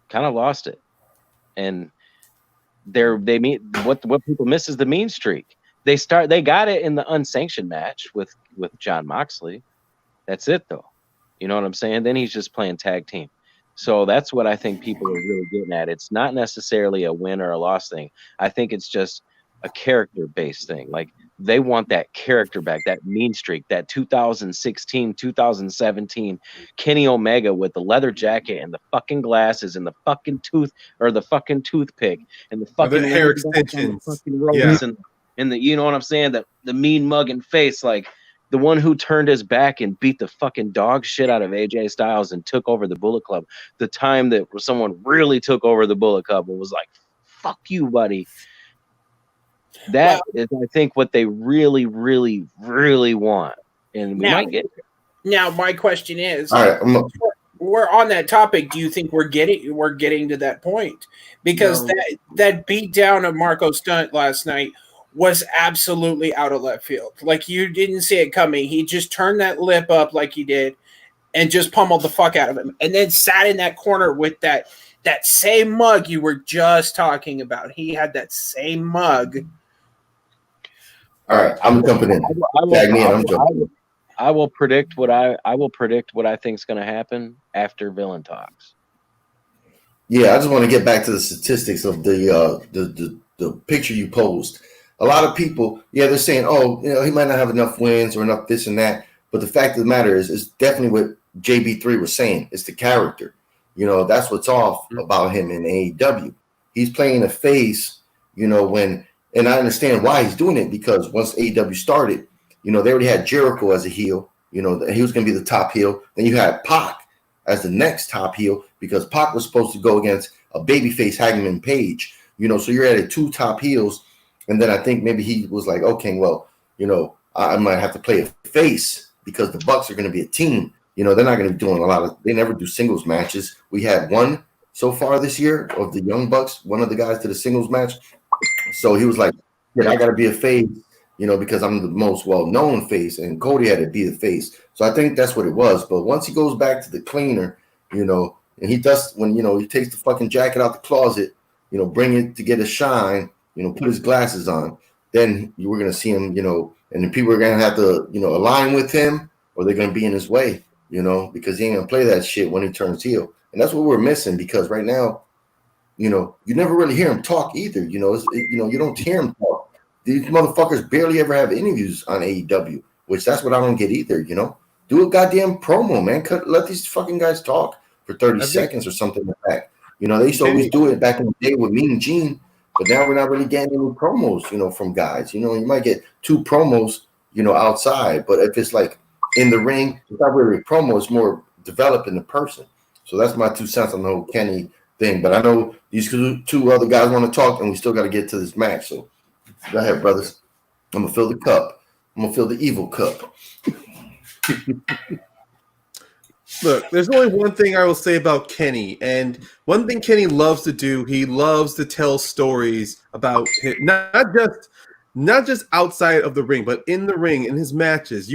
kind of lost it. And what people miss is the mean streak. They got it in the unsanctioned match with John Moxley. That's it, though. You know what I'm saying? Then he's just playing tag team. So that's what I think people are really getting at. It's not necessarily a win or a loss thing. I think it's just a character-based thing. Like, they want that character back, that mean streak, that 2016, 2017 Kenny Omega with the leather jacket and the fucking glasses and the fucking toothpick and the fucking hair extensions, fucking ropes and And you know what I'm saying? The mean mugging face, like the one who turned his back and beat the fucking dog shit out of AJ Styles and took over the Bullet Club. The time that someone really took over the Bullet Club and was like, fuck you, buddy. That is, I think, what they really, really, really want. And we might get it. Now, my question is, All right, we're on that topic. Do you think we're getting to that point? Because that beat down of Marco Stunt last night was absolutely out of left field. Like, you didn't see it coming. He just turned that lip up like he did and just pummeled the fuck out of him. And then sat in that corner with that same mug you were just talking about. He had that same mug. all right, I'm jumping in. Tag me in. I'm jumping. I will predict what I think is going to happen after Villain talks. Yeah, I just want to get back to the statistics of the picture you posed. A lot of people, they're saying, oh, he might not have enough wins or enough this and that. But the fact of the matter is definitely what JB3 was saying. It's the character. That's what's off about him in AEW. He's playing a face, and I understand why he's doing it, because once AEW started, they already had Jericho as a heel. He was going to be the top heel. Then you had Pac as the next top heel, because Pac was supposed to go against a babyface Hangman Page. So you're at 2 top heels. And then I think maybe he was like, okay, well, I might have to play a face because the Bucks are going to be a team. They're not going to be doing they never do singles matches. We had one so far this year of the Young Bucks. One of the guys did a singles match. So he was like, I got to be a face, because I'm the most well-known face, and Cody had to be the face. So I think that's what it was. But once he goes back to the cleaner, and he does, when, he takes the fucking jacket out the closet, bring it to get a shine, put his glasses on, then you were going to see him, and then people are going to have to, align with him, or they're going to be in his way, because he ain't going to play that shit when he turns heel. And that's what we're missing, because right now, you never really hear him talk either. You don't hear him talk. These motherfuckers barely ever have interviews on AEW, which that's what I don't get either. Do a goddamn promo, man. Let these fucking guys talk for 30 seconds or something like that. They used to always do it back in the day with Mean Gene, but now we're not really getting any promos, from guys. You might get 2 promos, outside, but if it's like in the ring, it's not really a promo. It's more developing the person. So that's my 2 cents on the whole Kenny thing. But I know these 2 other guys want to talk, and we still got to get to this match. So go ahead, brothers. I'm gonna fill the cup. I'm gonna fill the evil cup. Look, there's only one thing I will say about Kenny, and one thing Kenny loves to do, he loves to tell stories about him, not just outside of the ring, but in the ring, in his matches.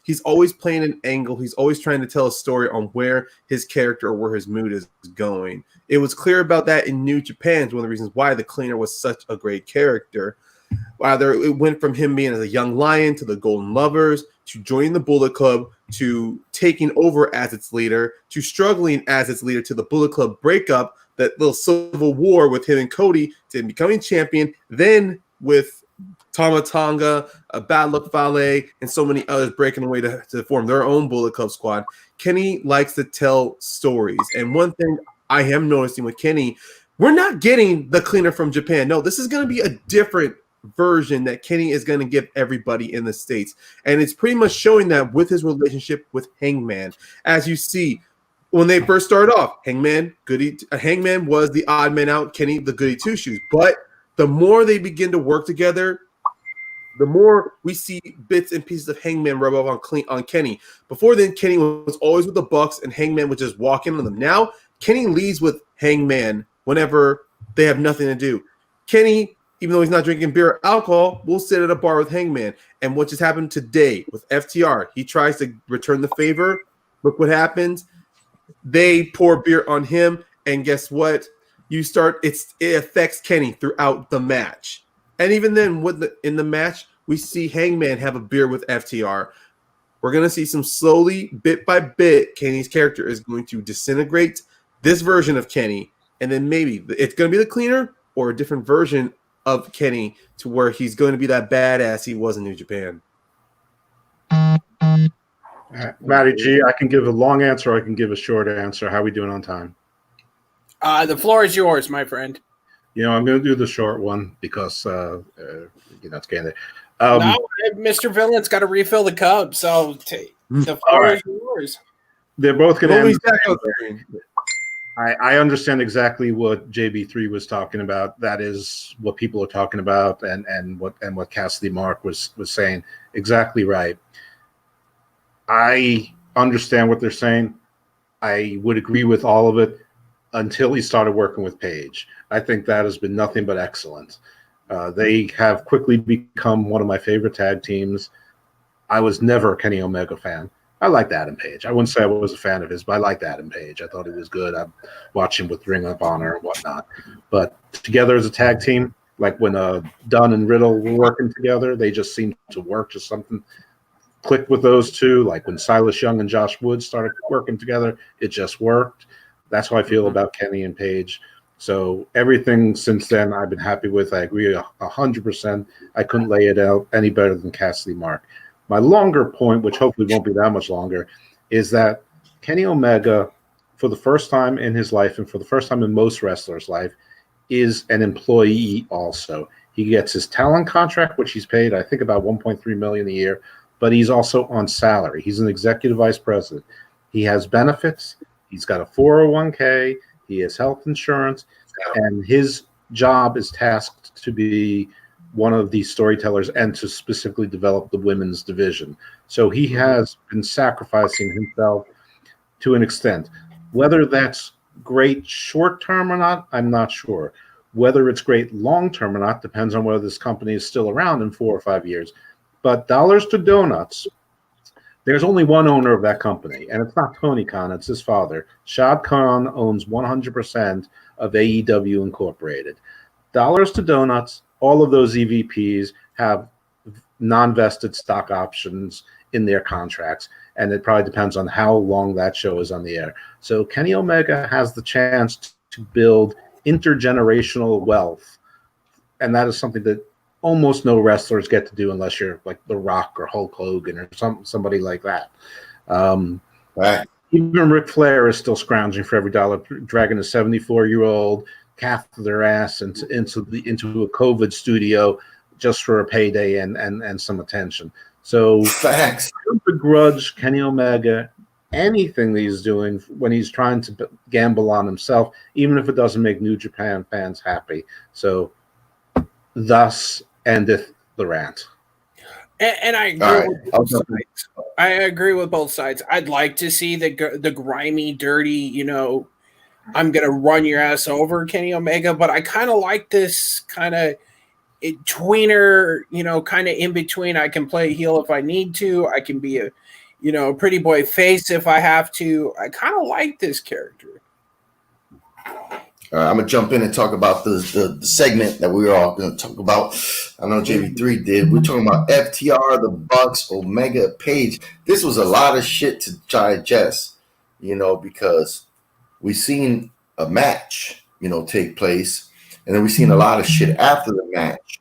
He's always playing an angle. He's always trying to tell a story on where his character or where his mood is going. It was clear about that in New Japan. It's one of the reasons why the Cleaner was such a great character. Either it went from him being as a young lion to the Golden Lovers, to joining the Bullet Club, to taking over as its leader, to struggling as its leader, to the Bullet Club breakup, that little civil war with him and Cody, to becoming champion, then with Tama Tonga, Bad Luck Fale, and so many others breaking away to form their own Bullet Club squad. Kenny likes to tell stories. And one thing I am noticing with Kenny, we're not getting the Cleaner from Japan. No, this is going to be a different version that Kenny is going to give everybody in the States. And it's pretty much showing that with his relationship with Hangman. As you see, when they first started off, Hangman was the odd man out, Kenny the goody two-shoes. But the more they begin to work together, the more we see bits and pieces of Hangman rub off on Kenny. Before then, Kenny was always with the Bucks, and Hangman would just walk in on them. Now, Kenny leads with Hangman whenever they have nothing to do. Kenny, even though he's not drinking beer or alcohol, will sit at a bar with Hangman. And what just happened today with FTR, he tries to return the favor. Look what happens. They pour beer on him, and guess what? It affects Kenny throughout the match. And even then, in the match, we see Hangman have a beer with FTR. We're going to see some slowly, bit by bit, Kenny's character is going to disintegrate this version of Kenny. And then maybe it's going to be the Cleaner or a different version of Kenny to where he's going to be that badass he was in New Japan. Matty-G, I can give a long answer or I can give a short answer. How are we doing on time? The floor is yours, my friend. I'm going to do the short one because it's getting there. No, Mr. Villain's got to refill the cup, so the floor is yours. They're both going to Always end. back on screen. I understand exactly what JB3 was talking about. That is what people are talking about, and what Cassidy Mark was saying. Exactly right. I understand what they're saying. I would agree with all of it until he started working with Paige. I think that has been nothing but excellent. They have quickly become one of my favorite tag teams. I was never a Kenny Omega fan. I liked Adam Page. I wouldn't say I was a fan of his, but I liked Adam Page. I thought he was good. I watched him with Ring of Honor and whatnot. But together as a tag team, like when Dunn and Riddle were working together, they just seemed to work. Just something clicked with those two. Like when Silas Young and Josh Woods started working together, it just worked. That's how I feel about Kenny and Page. So everything since then I've been happy with. I agree 100%. I couldn't lay it out any better than Cassidy Mark. My longer point, which hopefully won't be that much longer, is that Kenny Omega, for the first time in his life and for the first time in most wrestlers' life, is an employee also. He gets his talent contract, which he's paid, I think, about $1.3 million a year, but he's also on salary. He's an executive vice president. He has benefits. He's got a 401k. He has health insurance, and his job is tasked to be one of the storytellers and to specifically develop the women's division. So he has been sacrificing himself to an extent. Whether that's great short term or not, I'm not sure. Whether it's great long term or not depends on whether this company is still around in 4 or 5 years. But dollars to donuts, there's only one owner of that company, and it's not Tony Khan, it's his father. Shad Khan owns 100% of AEW Incorporated. Dollars to donuts, all of those EVPs have non-vested stock options in their contracts, and it probably depends on how long that show is on the air. So Kenny Omega has the chance to build intergenerational wealth, and that is something that almost no wrestlers get to do unless you're like The Rock or Hulk Hogan or somebody like that. Right. Even Ric Flair is still scrounging for every dollar, dragging a 74-year-old catheter ass into a COVID studio just for a payday and some attention. So Facts. I don't begrudge Kenny Omega anything that he's doing when he's trying to gamble on himself, even if it doesn't make New Japan fans happy. So thus endeth the rant. And I agree with both sides. I agree with both sides. I'd like to see the grimy, dirty, I'm going to run your ass over, Kenny Omega, but I kind of like this kind of tweener, kind of in between. I can play heel if I need to. I can be a pretty boy face if I have to. I kind of like this character. I'm going to jump in and talk about the segment that we were all going to talk about. I know JV3 did. We're talking about FTR, the Bucks, Omega, Page. This was a lot of shit to digest, because we seen a match, take place, and then we seen a lot of shit after the match,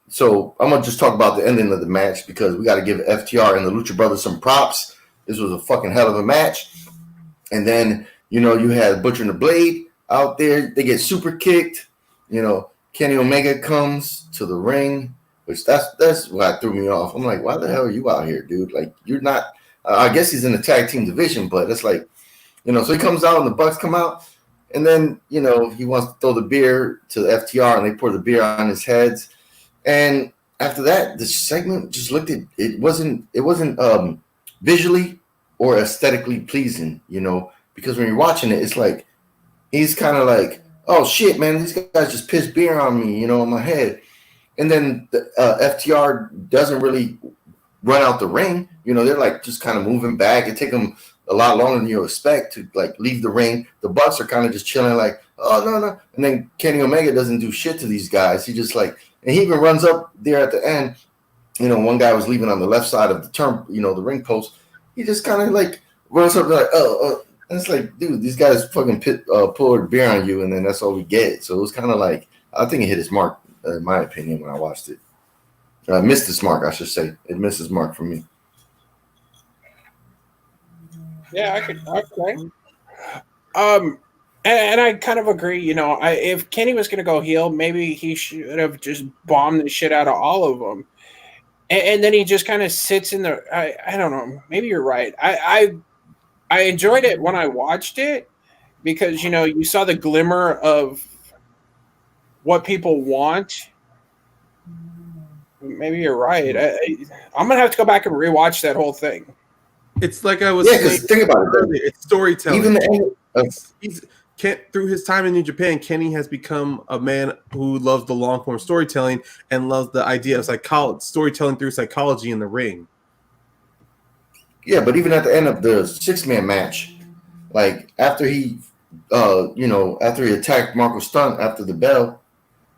So I'm going to just talk about the ending of the match because we got to give FTR and the Lucha Brothers some props. This was a fucking hell of a match. And then, you had Butcher and the Blade out there. They get super kicked. Kenny Omega comes to the ring, which that's what threw me off. I'm like, why the hell are you out here, dude? Like, you're not I guess he's in the tag team division, but it's like, so he comes out and the Bucks come out, and then, he wants to throw the beer to the FTR, and they pour the beer on his heads. And after that, the segment just looked at it wasn't visually or aesthetically pleasing, because when you're watching it, it's like he's kind of like, oh shit, man, these guys just pissed beer on me, on my head. And then the FTR doesn't really run out the ring. They're like just kind of moving back. It take them a lot longer than you expect to like leave the ring. The Bucks are kind of just chilling like, oh, no. And then Kenny Omega doesn't do shit to these guys. He just like, and he even runs up there at the end. One guy was leaving on the left side of the the ring post. He just kind of like runs up like, and it's like, dude, these guys fucking poured beer on you, and then that's all we get. So it was kind of like, I think it hit his mark, in my opinion, when I watched it. Missed its mark, I should say. It missed its mark for me. Yeah, I could. Okay. And I kind of agree. If Kenny was going to go heel, maybe he should have just bombed the shit out of all of them. And then he just kind of sits in the. I don't know. Maybe you're right. I enjoyed it when I watched it because you saw the glimmer of what people want. Maybe you're right. I'm gonna have to go back and rewatch that whole thing. It's like I was Yeah, saying because think about it. earlier, it's storytelling. Even the end He's through his time in New Japan, Kenny has become a man who loves the long form storytelling and loves the idea of storytelling through psychology in the ring. yeah, but even at the end of the 6-man match, like after he attacked Marco Stunt after the bell,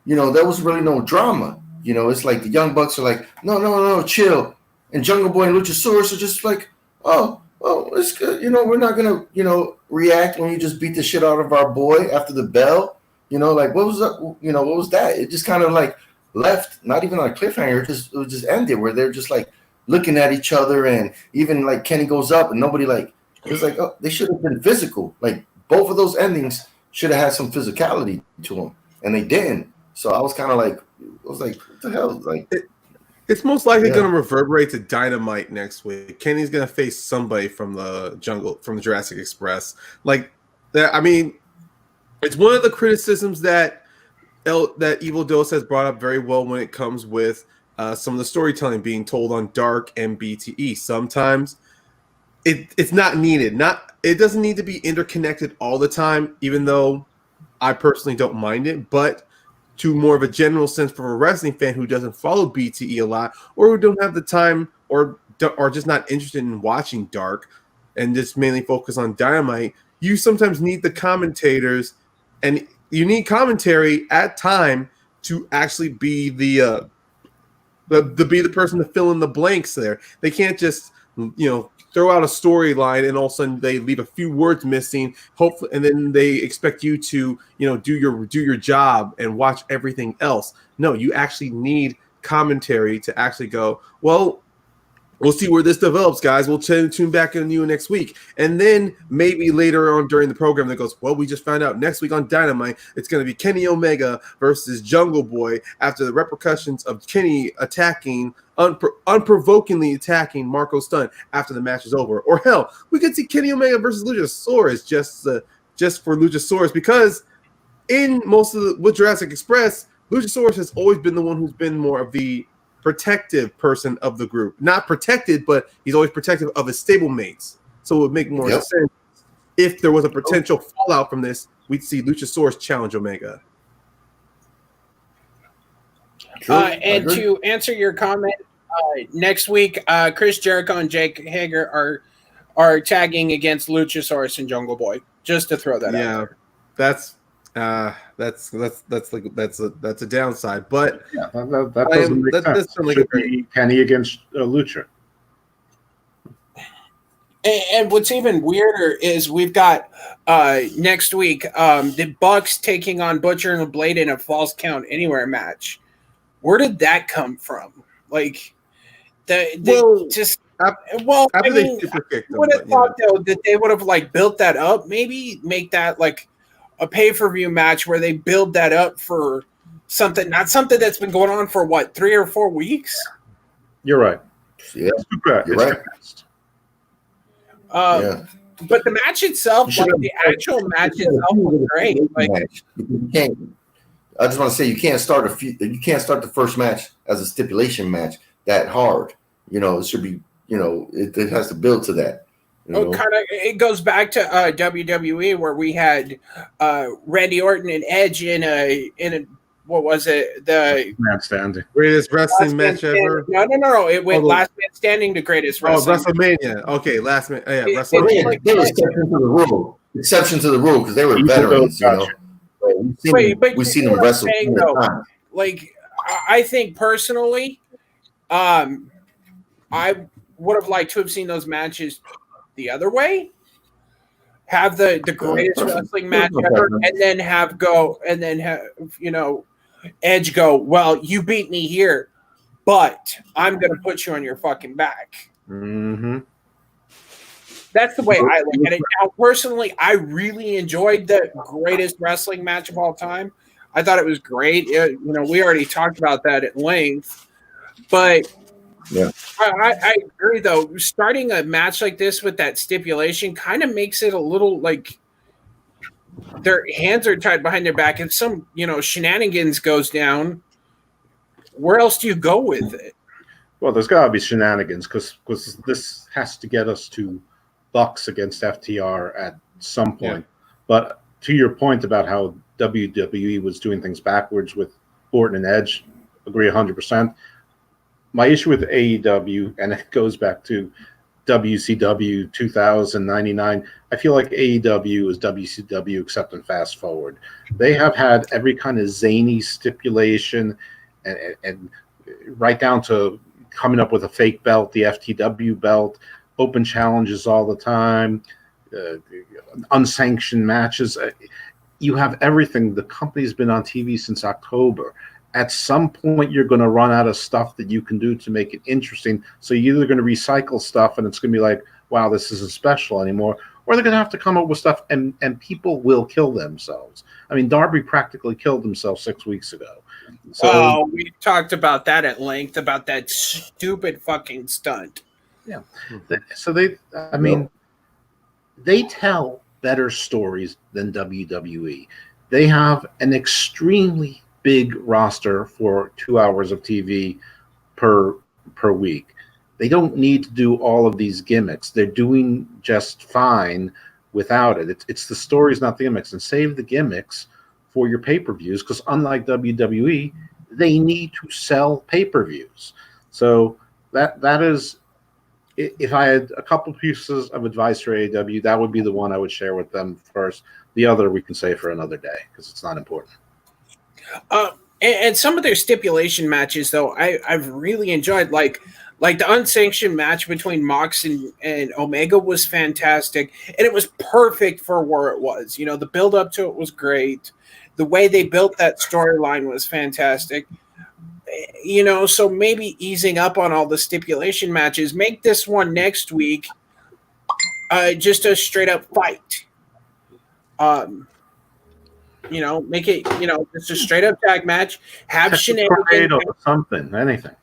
there was really no drama. It's like the Young Bucks are like, no, chill. And Jungle Boy and Luchasaurus are just like, oh, it's good. We're not going to, react when you just beat the shit out of our boy after the bell. Like, what was that? What was that? It just kind of like left, not even on a cliffhanger. It just ended where they're just like looking at each other. And even like Kenny goes up and nobody it was like, oh, they should have been physical. Like both of those endings should have had some physicality to them. And they didn't. So I was kind of like, what the hell? Like, it's most likely going to reverberate to Dynamite next week. Kenny's going to face somebody from the Jurassic Express. Like that. I mean, it's one of the criticisms that Evil Dose has brought up very well when it comes with some of the storytelling being told on Dark and BTE. Sometimes it's not needed. It doesn't need to be interconnected all the time, even though I personally don't mind it, but to more of a general sense for a wrestling fan who doesn't follow BTE a lot or who don't have the time or are just not interested in watching Dark and just mainly focus on Dynamite, you sometimes need the commentators and you need commentary at time to actually be the person to fill in the blanks there. They can't just, throw out a storyline and all of a sudden they leave a few words missing, hopefully, and then they expect you to, do your job and watch everything else. No, you actually need commentary to actually go, well, we'll see where this develops, guys. We'll tune back in you next week. And then maybe later on during the program that goes, well, we just found out next week on Dynamite, it's going to be Kenny Omega versus Jungle Boy after the repercussions of Kenny unprovokingly attacking Marco Stunt after the match is over. Or hell, we could see Kenny Omega versus Luchasaurus just for Luchasaurus, because in most of with Jurassic Express, Luchasaurus has always been the one who's been more of the protective person of the group. Not protected, but he's always protective of his stablemates. So it would make more sense if there was a potential fallout from this, we'd see Luchasaurus challenge Omega. And to answer your comment, next week, Chris Jericho and Jake Hager are tagging against Luchasaurus and Jungle Boy. Just to throw that out there. That's a downside, but that doesn't make sense. Should be Kenny against Lucha. And what's even weirder is we've got next week the Bucks taking on Butcher and the Blade in a Falls Count Anywhere match. Where did that come from? Like, I would have thought though that they would have built that up. Maybe make that a pay-per-view match where they build that up for something, not something that's been going on for 3 or 4 weeks. You're right. Yeah, you're right. But the match itself, the actual match itself was great. I just want to say you can't start the first match as a stipulation match that hard. It should be. It has to build to that. It goes back to WWE where we had Randy Orton and Edge in a what was it, the greatest wrestling match ever? No, it went Last Man Standing to greatest wrestling. WrestleMania. Okay, Last Man. Yeah, WrestleMania. They were exception to the rule because they were veterans. We've seen them wrestle. I think personally, I would have liked to have seen those matches the other way. Have the greatest wrestling match ever, and then have Edge go, well, you beat me here, but I'm gonna put you on your fucking back. Mm-hmm. That's the way I look at it. Now, personally, I really enjoyed the greatest wrestling match of all time. I thought it was great. We already talked about that at length, but Yeah. I agree. Though starting a match like this with that stipulation kind of makes it a little like their hands are tied behind their back, and some shenanigans goes down. Where else do you go with it? Well, there's got to be shenanigans because this has to get us to Bucks against FTR at some point. Yeah. But to your point about how WWE was doing things backwards with Orton and Edge, agree 100%. My issue with AEW, and it goes back to WCW 2099, I feel like AEW is WCW except in fast forward. They have had every kind of zany stipulation and right down to coming up with a fake belt, the FTW belt, open challenges all the time, unsanctioned matches. You have everything. The company's been on TV since October. At some point, you're going to run out of stuff that you can do to make it interesting. So you're either going to recycle stuff and it's going to be like, wow, this isn't special anymore, or they're going to have to come up with stuff and people will kill themselves. I mean, Darby practically killed himself 6 weeks ago. So, we talked about that at length, about that stupid fucking stunt. Yeah. So they tell better stories than WWE. They have an extremely big roster for 2 hours of TV per week. They don't need to do all of these gimmicks. They're doing just fine without it. It's the stories, not the gimmicks. And save the gimmicks for your pay-per-views, because unlike WWE, they need to sell pay-per-views. So that is, if I had a couple pieces of advice for AEW, that would be the one I would share with them first. The other we can say for another day because it's not important. And some of their stipulation matches, though, I've really enjoyed. Like the unsanctioned match between Mox and Omega was fantastic, and it was perfect for where it was. The build up to it was great. The way they built that storyline was fantastic. So maybe easing up on all the stipulation matches, make this one next week just a straight up fight. Make it, just a straight up tag match. Have shenanigans or something, anything.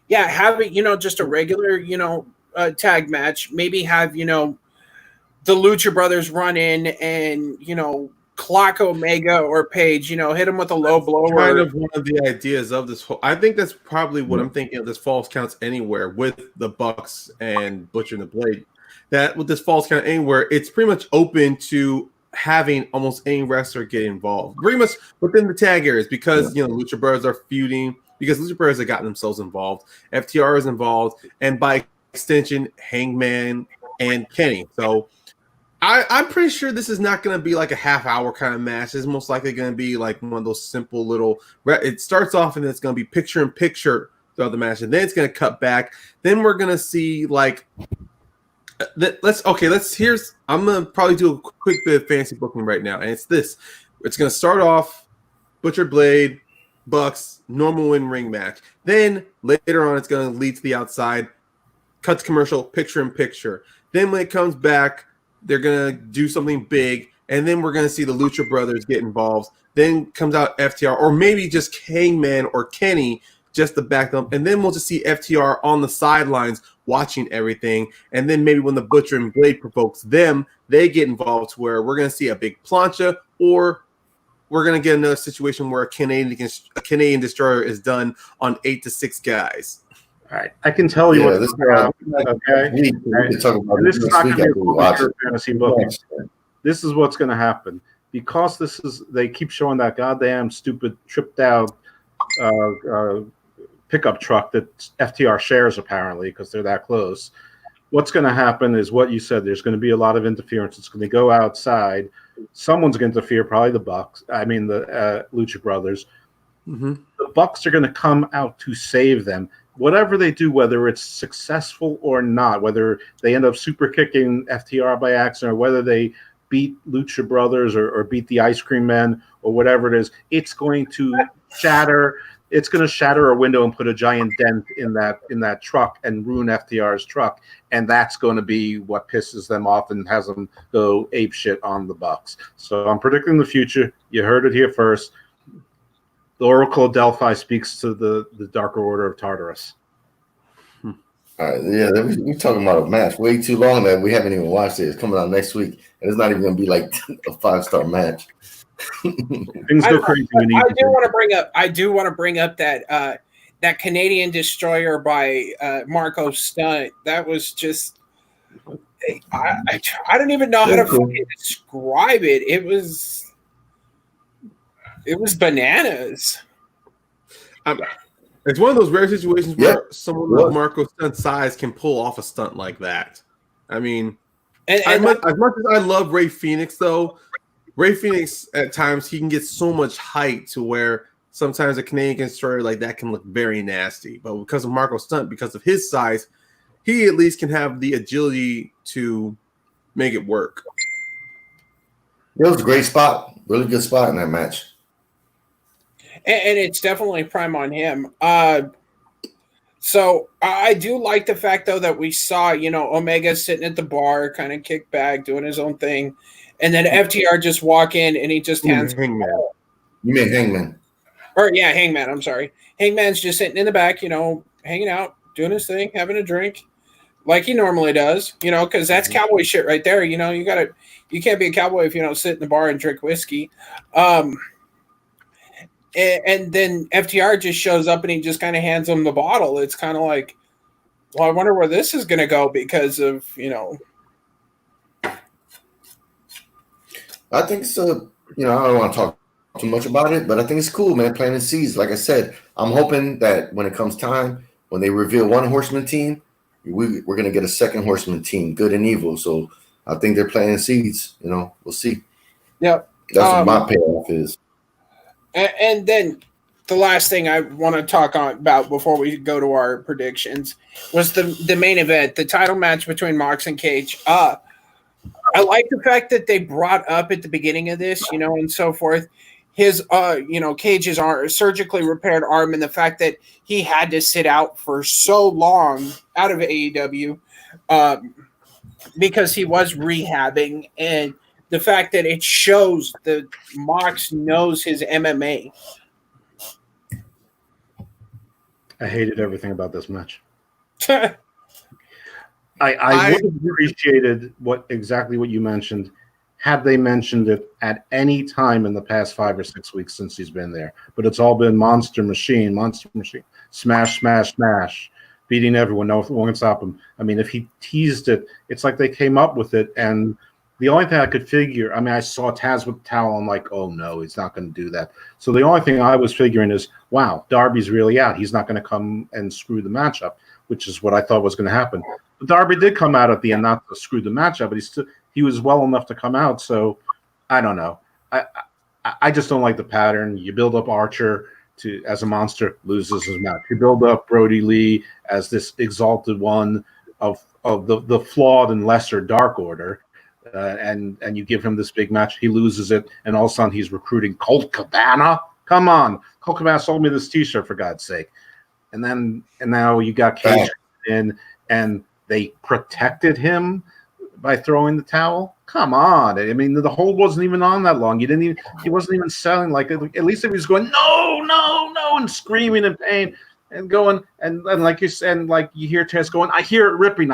Yeah, have it, just a regular, tag match. Maybe have, the Lucha Brothers run in and, clock Omega or Page, hit him with a low blow. Kind of one of the ideas of this whole. I think that's probably what I'm thinking of this Falls Counts Anywhere with the Bucks and Butcher and the Blade. That with this Falls Count Anywhere, it's pretty much open to having almost any wrestler get involved, pretty much within the tag areas, because Lucha Brothers are feuding, because Lucha Brothers have gotten themselves involved, FTR is involved, and by extension, Hangman and Kenny. So I'm pretty sure this is not going to be like a half-hour kind of match. It's most likely going to be like one of those simple little. It starts off and it's going to be picture-in-picture throughout the match, and then it's going to cut back. Then we're going to see like. I'm gonna probably do a quick bit of fancy booking right now, and it's this. It's gonna start off Butcher Blade, Bucks, normal in-ring match. Then later on, it's gonna lead to the outside, cut to commercial, picture-in-picture. Then when it comes back, they're gonna do something big, and then we're gonna see the Lucha Brothers get involved. Then comes out FTR, or maybe just Hangman or Kenny just to back them, and then we'll just see FTR on the sidelines watching everything, and then maybe when the Butcher and Blade provokes them, they get involved to where we're going to see a big plancha, or we're going to get another situation where a Canadian destroyer is done on 8 to 6 guys. All right, I can tell you what this we can talk about. This is not going to be a fantasy booking. This is what's going to happen because they keep showing that goddamn stupid tripped out pickup truck that FTR shares apparently because they're that close. What's going to happen is what you said. There's going to be a lot of interference. It's going to go outside. Someone's going to interfere, probably the Lucha Brothers. Mm-hmm. The Bucks are going to come out to save them. Whatever they do, whether it's successful or not, whether they end up super kicking FTR by accident or whether they beat Lucha Brothers or beat the Ice Cream Men or whatever it is, it's going to shatter. It's going to shatter a window and put a giant dent in that truck and ruin FTR's truck, and that's going to be what pisses them off and has them go ape shit on the Bucks. So I'm predicting the future. You heard it here first. The Oracle of Delphi speaks to the Darker Order of Tartarus. All right, yeah, we're talking about a match way too long that we haven't even watched it. It's coming out next week, and it's not even going to be like a 5-star match. Things go crazy. I do want to bring up that that Canadian Destroyer by Marco Stunt. That was just I don't even know how to fucking describe it. It was bananas. It's one of those rare situations where someone of Marco Stunt's size can pull off a stunt like that. I mean, as much as I love Ray Phoenix, though, Ray Phoenix at times he can get so much height to where sometimes a Canadian Destroyer like that can look very nasty. But because of Marco Stunt, because of his size, he at least can have the agility to make it work. It was a great spot, really good spot in that match. And it's definitely prime on him. So I do like the fact, though, that we saw, Omega sitting at the bar, kind of kick back, doing his own thing. And then FTR just walk in and he just hands Hangman. You mean Hangman? Hangman. I'm sorry. Hangman's just sitting in the back, hanging out, doing his thing, having a drink, like he normally does, because that's cowboy shit right there. You can't be a cowboy if you don't sit in the bar and drink whiskey. And then FTR just shows up and he just kind of hands him the bottle. It's kind of like, well, I wonder where this is going to go because of, I think it's I don't want to talk too much about it, but I think it's cool, man, planting seeds. Like I said, I'm hoping that when it comes time, when they reveal one horseman team, we're going to get a second horseman team, good and evil. So I think they're planting seeds. We'll see. Yep. That's what my payoff is. And then the last thing I want to talk about before we go to our predictions was the main event, the title match between Mox and Cage. I like the fact that they brought up at the beginning of this, and so forth, his, Cage's surgically repaired arm and the fact that he had to sit out for so long out of AEW because he was rehabbing, and the fact that it shows that Mox knows his MMA. I hated everything about this match. I would have appreciated exactly what you mentioned had they mentioned it at any time in the past 5 or 6 weeks since he's been there. But it's all been monster machine, smash, smash, smash, beating everyone. No one can stop him. I mean, if he teased it, it's like they came up with it. And the only thing I could figure, I saw Taz with the towel. I'm like, oh, no, he's not going to do that. So the only thing I was figuring is, wow, Darby's really out. He's not going to come and screw the matchup, which is what I thought was going to happen. But Darby did come out at the end, not to screw the matchup, but he was well enough to come out. So I don't know. I just don't like the pattern. You build up Archer as a monster, loses his match. You build up Brody Lee as this exalted one of the flawed and lesser Dark Order. And you give him this big match, he loses it, and all of a sudden he's recruiting Colt Cabana. Come on, Colt Cabana sold me this T-shirt for God's sake. And now you got Cage in, and they protected him by throwing the towel. Come on, the hold wasn't even on that long. He wasn't even selling like at least if he was going no and screaming in pain and going and like you said, like you hear Tess going, I hear it ripping,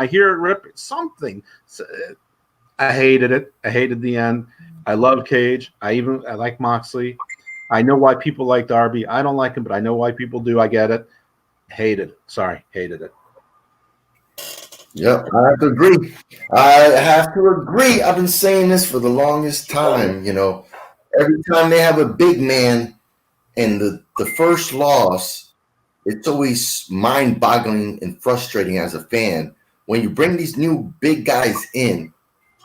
something. So, I hated it. I hated the end. I love Cage. I like Moxley. I know why people like Darby. I don't like him, but I know why people do. I get it. Hated it. Yep, I have to agree. I've been saying this for the longest time. Every time they have a big man and the first loss, it's always mind-boggling and frustrating as a fan when you bring these new big guys in.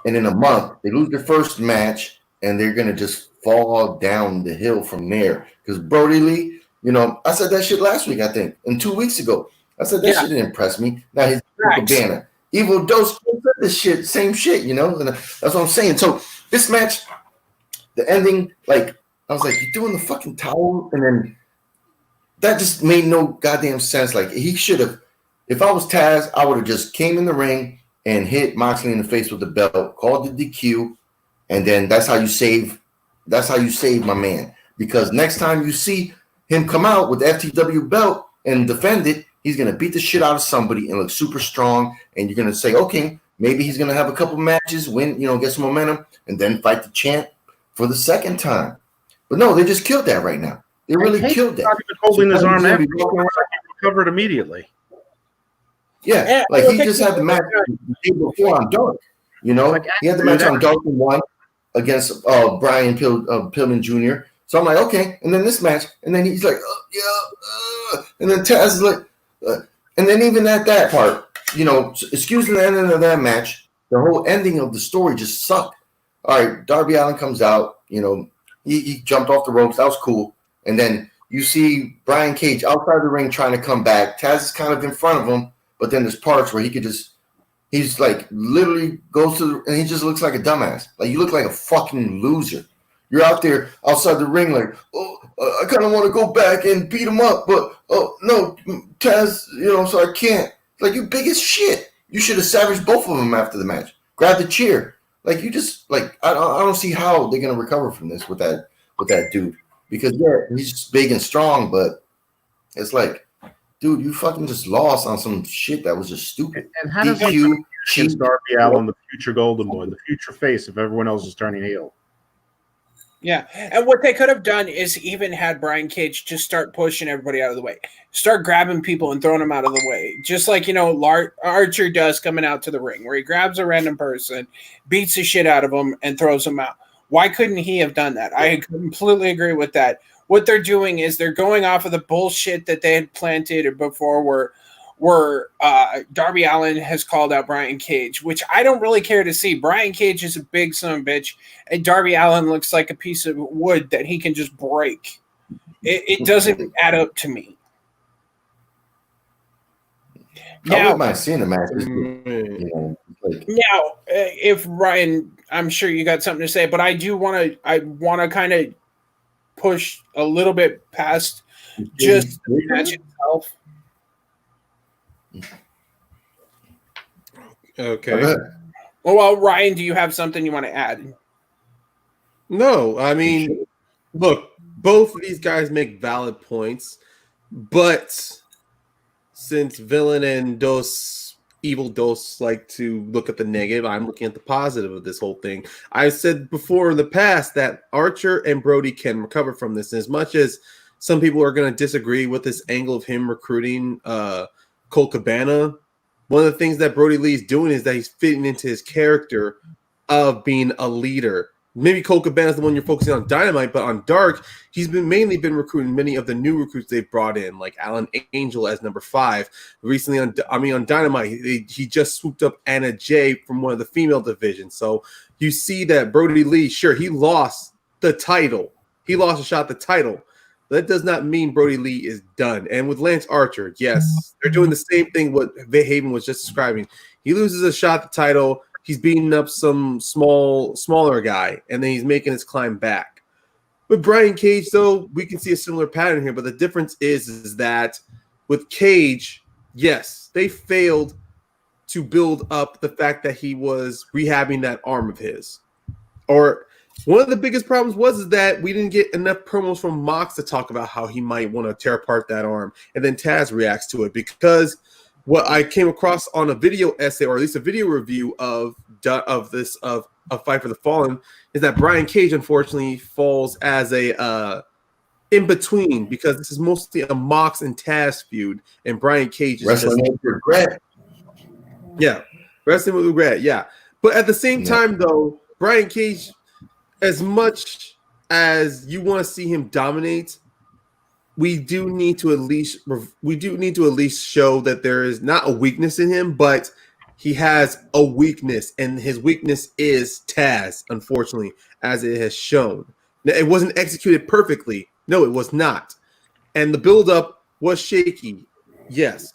And in a month, they lose their first match, and they're going to just fall down the hill from there. Because Brody Lee, I said that shit last week, I think, and 2 weeks ago. I said that shit didn't impress me. Now he's Cabana. Evil Dose said this shit, same shit, and that's what I'm saying. So this match, the ending, like, I was like, you're doing the fucking towel, and then that just made no goddamn sense. Like he should have. If I was Taz, I would have just came in the ring and hit Moxley in the face with the belt, called the DQ, and then that's how you save. That's how you save my man. Because next time you see him come out with the FTW belt and defend it, he's gonna beat the shit out of somebody and look super strong. And you're gonna say, okay, maybe he's gonna have a couple matches, win, get some momentum, and then fight the champ for the second time. But no, they just killed that right now. They really killed that. Not even holding his arm after he recovered immediately. Yeah, like he just had the match the day before on Dark. He had the match on Dark and won against Brian Pillman Jr. So I'm like, okay, and then this match, and then he's like, and then Taz is like, and then even at that part, excusing the ending of that match, the whole ending of the story just sucked. All right, Darby Allin comes out, he jumped off the ropes, that was cool, and then you see Brian Cage outside the ring trying to come back. Taz is kind of in front of him. But then there's parts where he's like literally goes to and he just looks like a dumbass. Like you look like a fucking loser. You're out there outside the ring like, I kind of want to go back and beat him up, but no, Taz, so I can't. Like you big as shit. You should have savaged both of them after the match. Grab the chair. Like you just like I don't see how they're gonna recover from this with that dude because he's just big and strong, but it's like. Dude, you fucking just lost on some shit that was just stupid. And how does DQ, against Darby Allin, the future Golden Boy, the future face, if everyone else is turning heel? Yeah, and what they could have done is even had Brian Cage just start pushing everybody out of the way, start grabbing people and throwing them out of the way, just like Archer does coming out to the ring, where he grabs a random person, beats the shit out of them, and throws them out. Why couldn't he have done that? I completely agree with that. What they're doing is they're going off of the bullshit that they had planted before where Darby Allin has called out Brian Cage, which I don't really care to see. Brian Cage is a big son of a bitch, and Darby Allin looks like a piece of wood that he can just break. It doesn't add up to me. I wouldn't mind seeing the match. Now, if Ryan, I'm sure you got something to say, but I want to kind of push a little bit past just the match itself. Okay. Well, Ryan, do you have something you want to add? No, I mean, look, both of these guys make valid points, but since Villain and Evil Dos like to look at the negative, I'm looking at the positive of this whole thing. I said before in the past that Archer and Brody can recover from this. And as much as some people are going to disagree with this angle of him recruiting Colt Cabana, one of the things that Brody Lee's doing is that he's fitting into his character of being a leader. Maybe Colt Cabana is the one you're focusing on Dynamite, but on Dark, he's mainly been recruiting many of the new recruits they've brought in, like Alan Angel as number 5. Recently, on Dynamite, he just swooped up Anna Jay from one of the female divisions. So you see that Brody Lee, sure, he lost the title. He lost a shot at the title. That does not mean Brody Lee is done. And with Lance Archer, yes, they're doing the same thing what Haven was just describing. He loses a shot at the title. He's beating up some smaller guy, and then he's making his climb back. With Brian Cage, though, we can see a similar pattern here, but the difference is that with Cage, yes, they failed to build up the fact that he was rehabbing that arm of his. Or one of the biggest problems was that we didn't get enough promos from Mox to talk about how he might want to tear apart that arm, and then Taz reacts to it because what I came across on a video essay, or at least a video review of Fight for the Fallen, is that Brian Cage unfortunately falls as a in between because this is mostly a Mox and Taz feud, and Brian Cage is wrestling with regret. Yeah, wrestling with regret. Yeah, but at the same time, though, Brian Cage, as much as you want to see him dominate, we do need to at least show that there is not a weakness in him, but he has a weakness, and his weakness is Taz, unfortunately, as it has shown. Now, it wasn't executed perfectly. No, it was not. And the build-up was shaky, yes.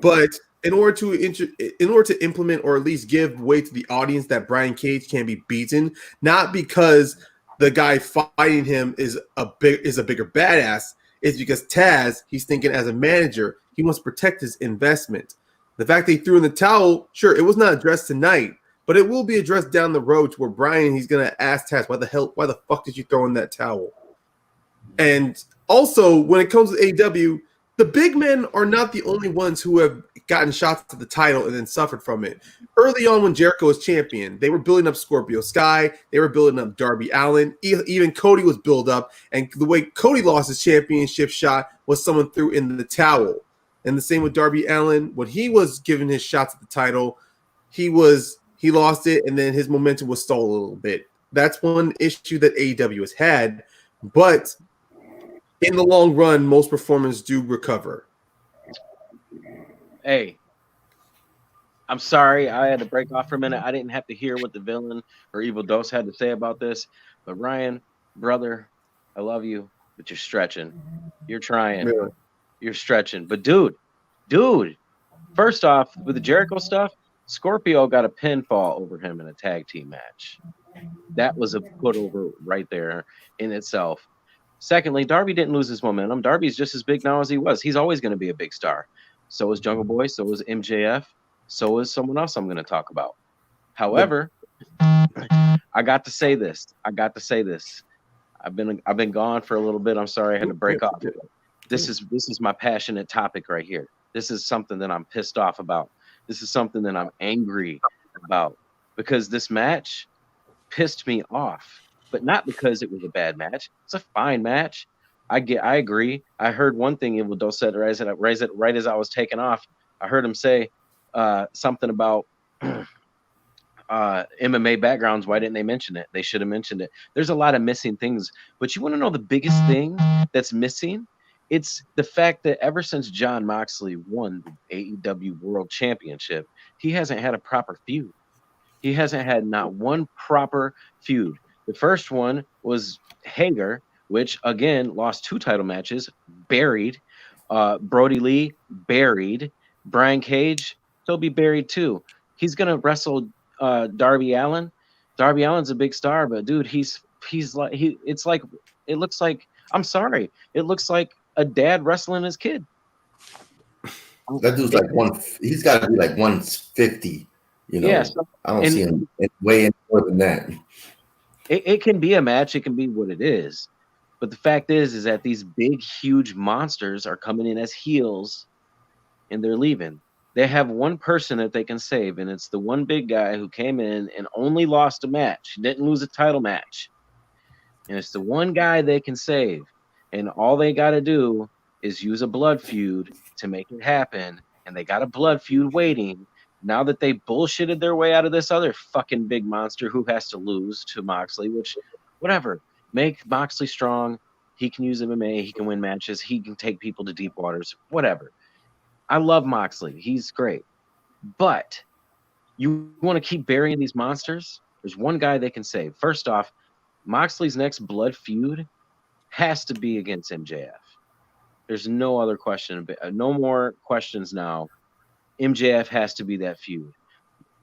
But in order to implement or at least give way to the audience that Brian Cage can be beaten, not because the guy fighting him is a bigger badass, is because Taz, he's thinking as a manager, he wants to protect his investment. The fact that he threw in the towel, sure, it was not addressed tonight, but it will be addressed down the road to where Brian, he's going to ask Taz, why the fuck did you throw in that towel? And also, when it comes to AEW, the big men are not the only ones who have gotten shots to the title and then suffered from it. Early on when Jericho was champion, they were building up Scorpio Sky. They were building up Darby Allin. Even Cody was built up. And the way Cody lost his championship shot was someone threw in the towel. And the same with Darby Allin. When he was given his shots at the title, he lost it, and then his momentum was stalled a little bit. That's one issue that AEW has had. But in the long run, most performers do recover. Hey, I'm sorry I had to break off for a minute. I didn't have to hear what the villain or Evil Dose had to say about this. But Ryan, brother, I love you, but you're stretching. You're trying. Yeah. You're stretching. But dude, first off, with the Jericho stuff, Scorpio got a pinfall over him in a tag team match. That was a put over right there in itself. Secondly, Darby didn't lose his momentum. Darby's just as big now as he was. He's always going to be a big star. So is Jungle Boy. So is MJF. So is someone else I'm going to talk about. However, I got to say this. I've been gone for a little bit. I'm sorry I had to break off. This is my passionate topic right here. This is something that I'm pissed off about. This is something that I'm angry about because this match pissed me off, but not because it was a bad match. It's a fine match. I agree. I heard one thing Evil Dose said right as I was taking off. I heard him say something about MMA backgrounds. Why didn't they mention it? They should have mentioned it. There's a lot of missing things, but you want to know the biggest thing that's missing? It's the fact that ever since Jon Moxley won the AEW World Championship, he hasn't had a proper feud. He hasn't had not one proper feud. The first one was Hager, which again lost 2 title matches, buried. Brody Lee buried. Brian Cage he'll be buried too. He's gonna wrestle Darby Allin. Darby Allin's a big star, but dude, he's like it looks like I'm sorry, it looks like a dad wrestling his kid. That dude's like he's got to be like 150. You know, yeah, so, I don't see him way any more than that. It can be a match. It can be what it is. But the fact is that these big, huge monsters are coming in as heels and they're leaving. They have one person that they can save, and it's the one big guy who came in and only lost a match. He didn't lose a title match. And it's the one guy they can save. And all they got to do is use a blood feud to make it happen. And they got a blood feud waiting. Now that they bullshitted their way out of this other fucking big monster who has to lose to Moxley, which, whatever. Make Moxley strong. He can use MMA. He can win matches. He can take people to deep waters. Whatever. I love Moxley. He's great. But you want to keep burying these monsters? There's one guy they can save. First off, Moxley's next blood feud has to be against MJF. There's no other question. No more questions now. MJF has to be that feud.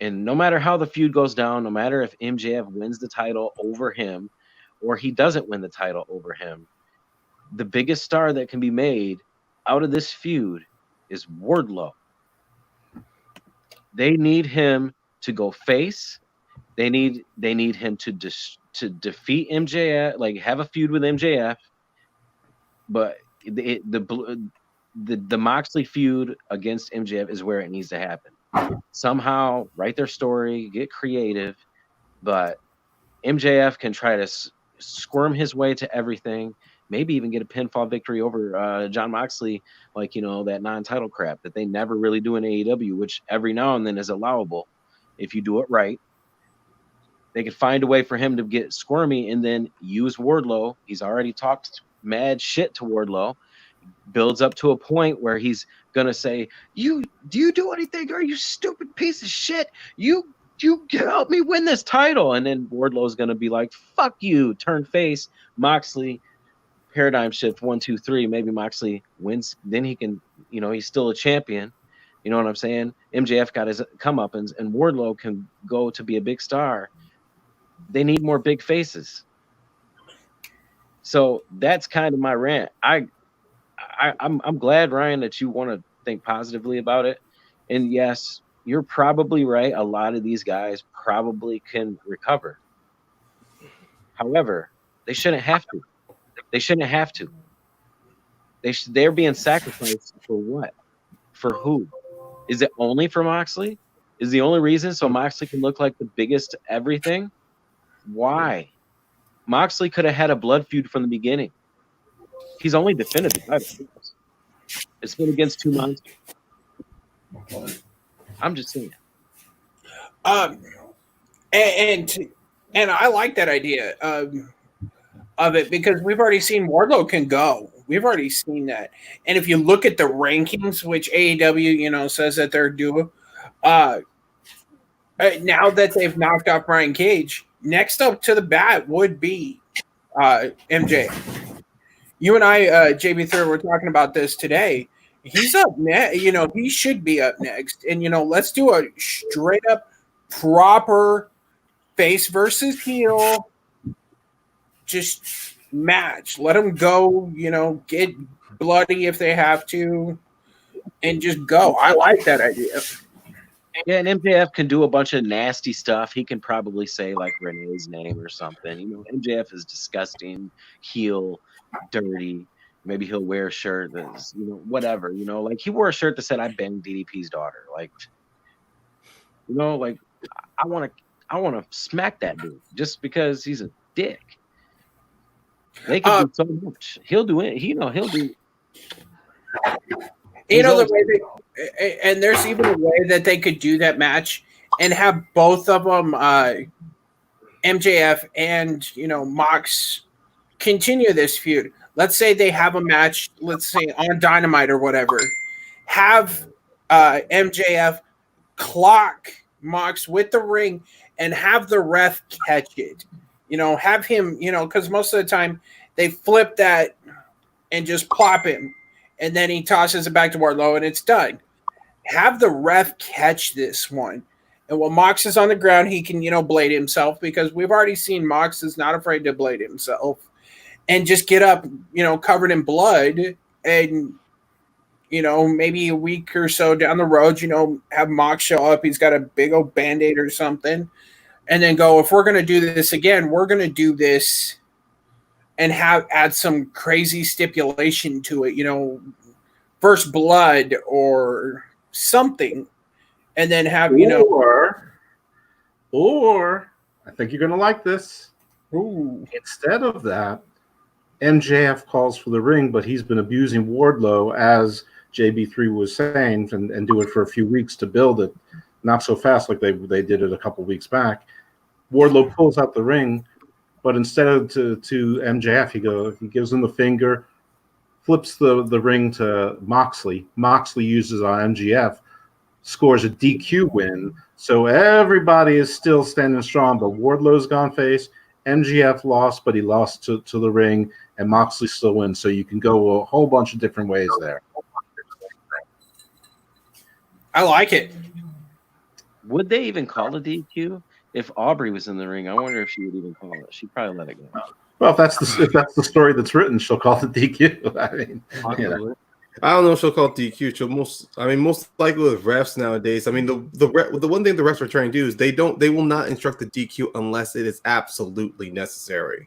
And no matter how the feud goes down, no matter if MJF wins the title over him or he doesn't win the title over him, the biggest star that can be made out of this feud is Wardlow. They need him to go face. They need him to defeat MJF, like have a feud with MJF. But the Moxley feud against MJF is where it needs to happen. Somehow write their story, get creative, but MJF can try to squirm his way to everything, maybe even get a pinfall victory over Jon Moxley, like, you know, that non-title crap that they never really do in AEW, which every now and then is allowable if you do it right. They could find a way for him to get squirmy and then use Wardlow. He's already talked mad shit to Wardlow. Builds up to a point where he's gonna say, do you do anything? Are you stupid piece of shit? You help me win this title. And then Wardlow's gonna be like, fuck you, turn face. Moxley, paradigm shift 1, 2, 3. Maybe Moxley wins. Then he can, you know, he's still a champion. You know what I'm saying? MJF got his comeuppance, and Wardlow can go to be a big star. They need more big faces. So that's kind of my rant. I'm glad, Ryan, that you want to think positively about it. And yes, you're probably right. A lot of these guys probably can recover. However, they shouldn't have to. They shouldn't have to. They're being sacrificed for what? For who? Is it only for Moxley? Is the only reason so Moxley can look like the biggest everything? Why? Moxley could have had a blood feud from the beginning. He's only defended the title. It's been against two monsters. I'm just saying. And I like that idea of it because we've already seen Wardlow can go. We've already seen that. And if you look at the rankings, which AEW, says that they're due, now that they've knocked off Brian Cage, next up to the bat would be MJ. You and I, JB3, were talking about this today. He's up next. He should be up next. And, let's do a straight up proper face versus heel just match. Let them go, get bloody if they have to and just go. I like that idea. Yeah, and MJF can do a bunch of nasty stuff. He can probably say like Renee's name or something. MJF is disgusting, heel, dirty. Maybe he'll wear a shirt that's, whatever. Like he wore a shirt that said "I banged DDP's daughter." Like, I want to smack that dude just because he's a dick. They can do so much. He'll do it. He'll do. The way and there's even a way that they could do that match and have both of them, MJF and Mox, continue this feud. Let's say they have a match. Let's say on Dynamite or whatever. Have MJF clock Mox with the ring and have the ref catch it. Have him. Because most of the time they flip that and just plop him. And then he tosses it back to Wardlow, and it's done. Have the ref catch this one. And while Mox is on the ground, he can, blade himself because we've already seen Mox is not afraid to blade himself. And just get up, covered in blood. And, maybe a week or so down the road, have Mox show up. He's got a big old Band-Aid or something. And then go, if we're going to do this again, we're going to do this and add some crazy stipulation to it, first blood or something, and then have or I think you're gonna like this. Ooh. Instead of that, MJF calls for the ring, but he's been abusing Wardlow, as JB3 was saying, and do it for a few weeks to build it, not so fast like they did it a couple weeks back. Wardlow pulls out the ring. But instead of to MJF, he gives him the finger, flips the ring to Moxley. Moxley uses on MJF, scores a DQ win. So everybody is still standing strong, but Wardlow's gone face. MJF lost, but he lost to the ring, and Moxley still wins. So you can go a whole bunch of different ways there. I like it. Would they even call a DQ? If Aubrey was in the ring, I wonder if she would even call it. She'd probably let it go. Well, if that's the story that's written, she'll call it DQ. I mean, I don't know if she'll call it DQ. She'll most likely with refs nowadays. I mean, the one thing the refs are trying to do is they will not instruct the DQ unless it is absolutely necessary.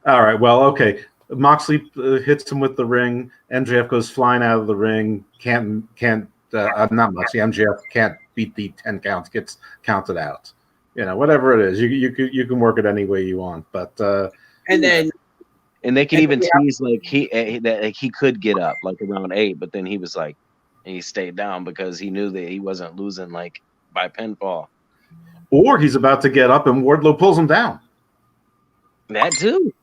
All right. Well, okay. Moxley hits him with the ring. MJF goes flying out of the ring. Not Moxley. MJF can't beat the 10 counts. Gets counted out. Whatever it is, you can work it any way you want. But and they can even tease like he could get up like around 8, but then he was like, he stayed down because he knew that he wasn't losing like by pinfall. Or he's about to get up and Wardlow pulls him down. That too.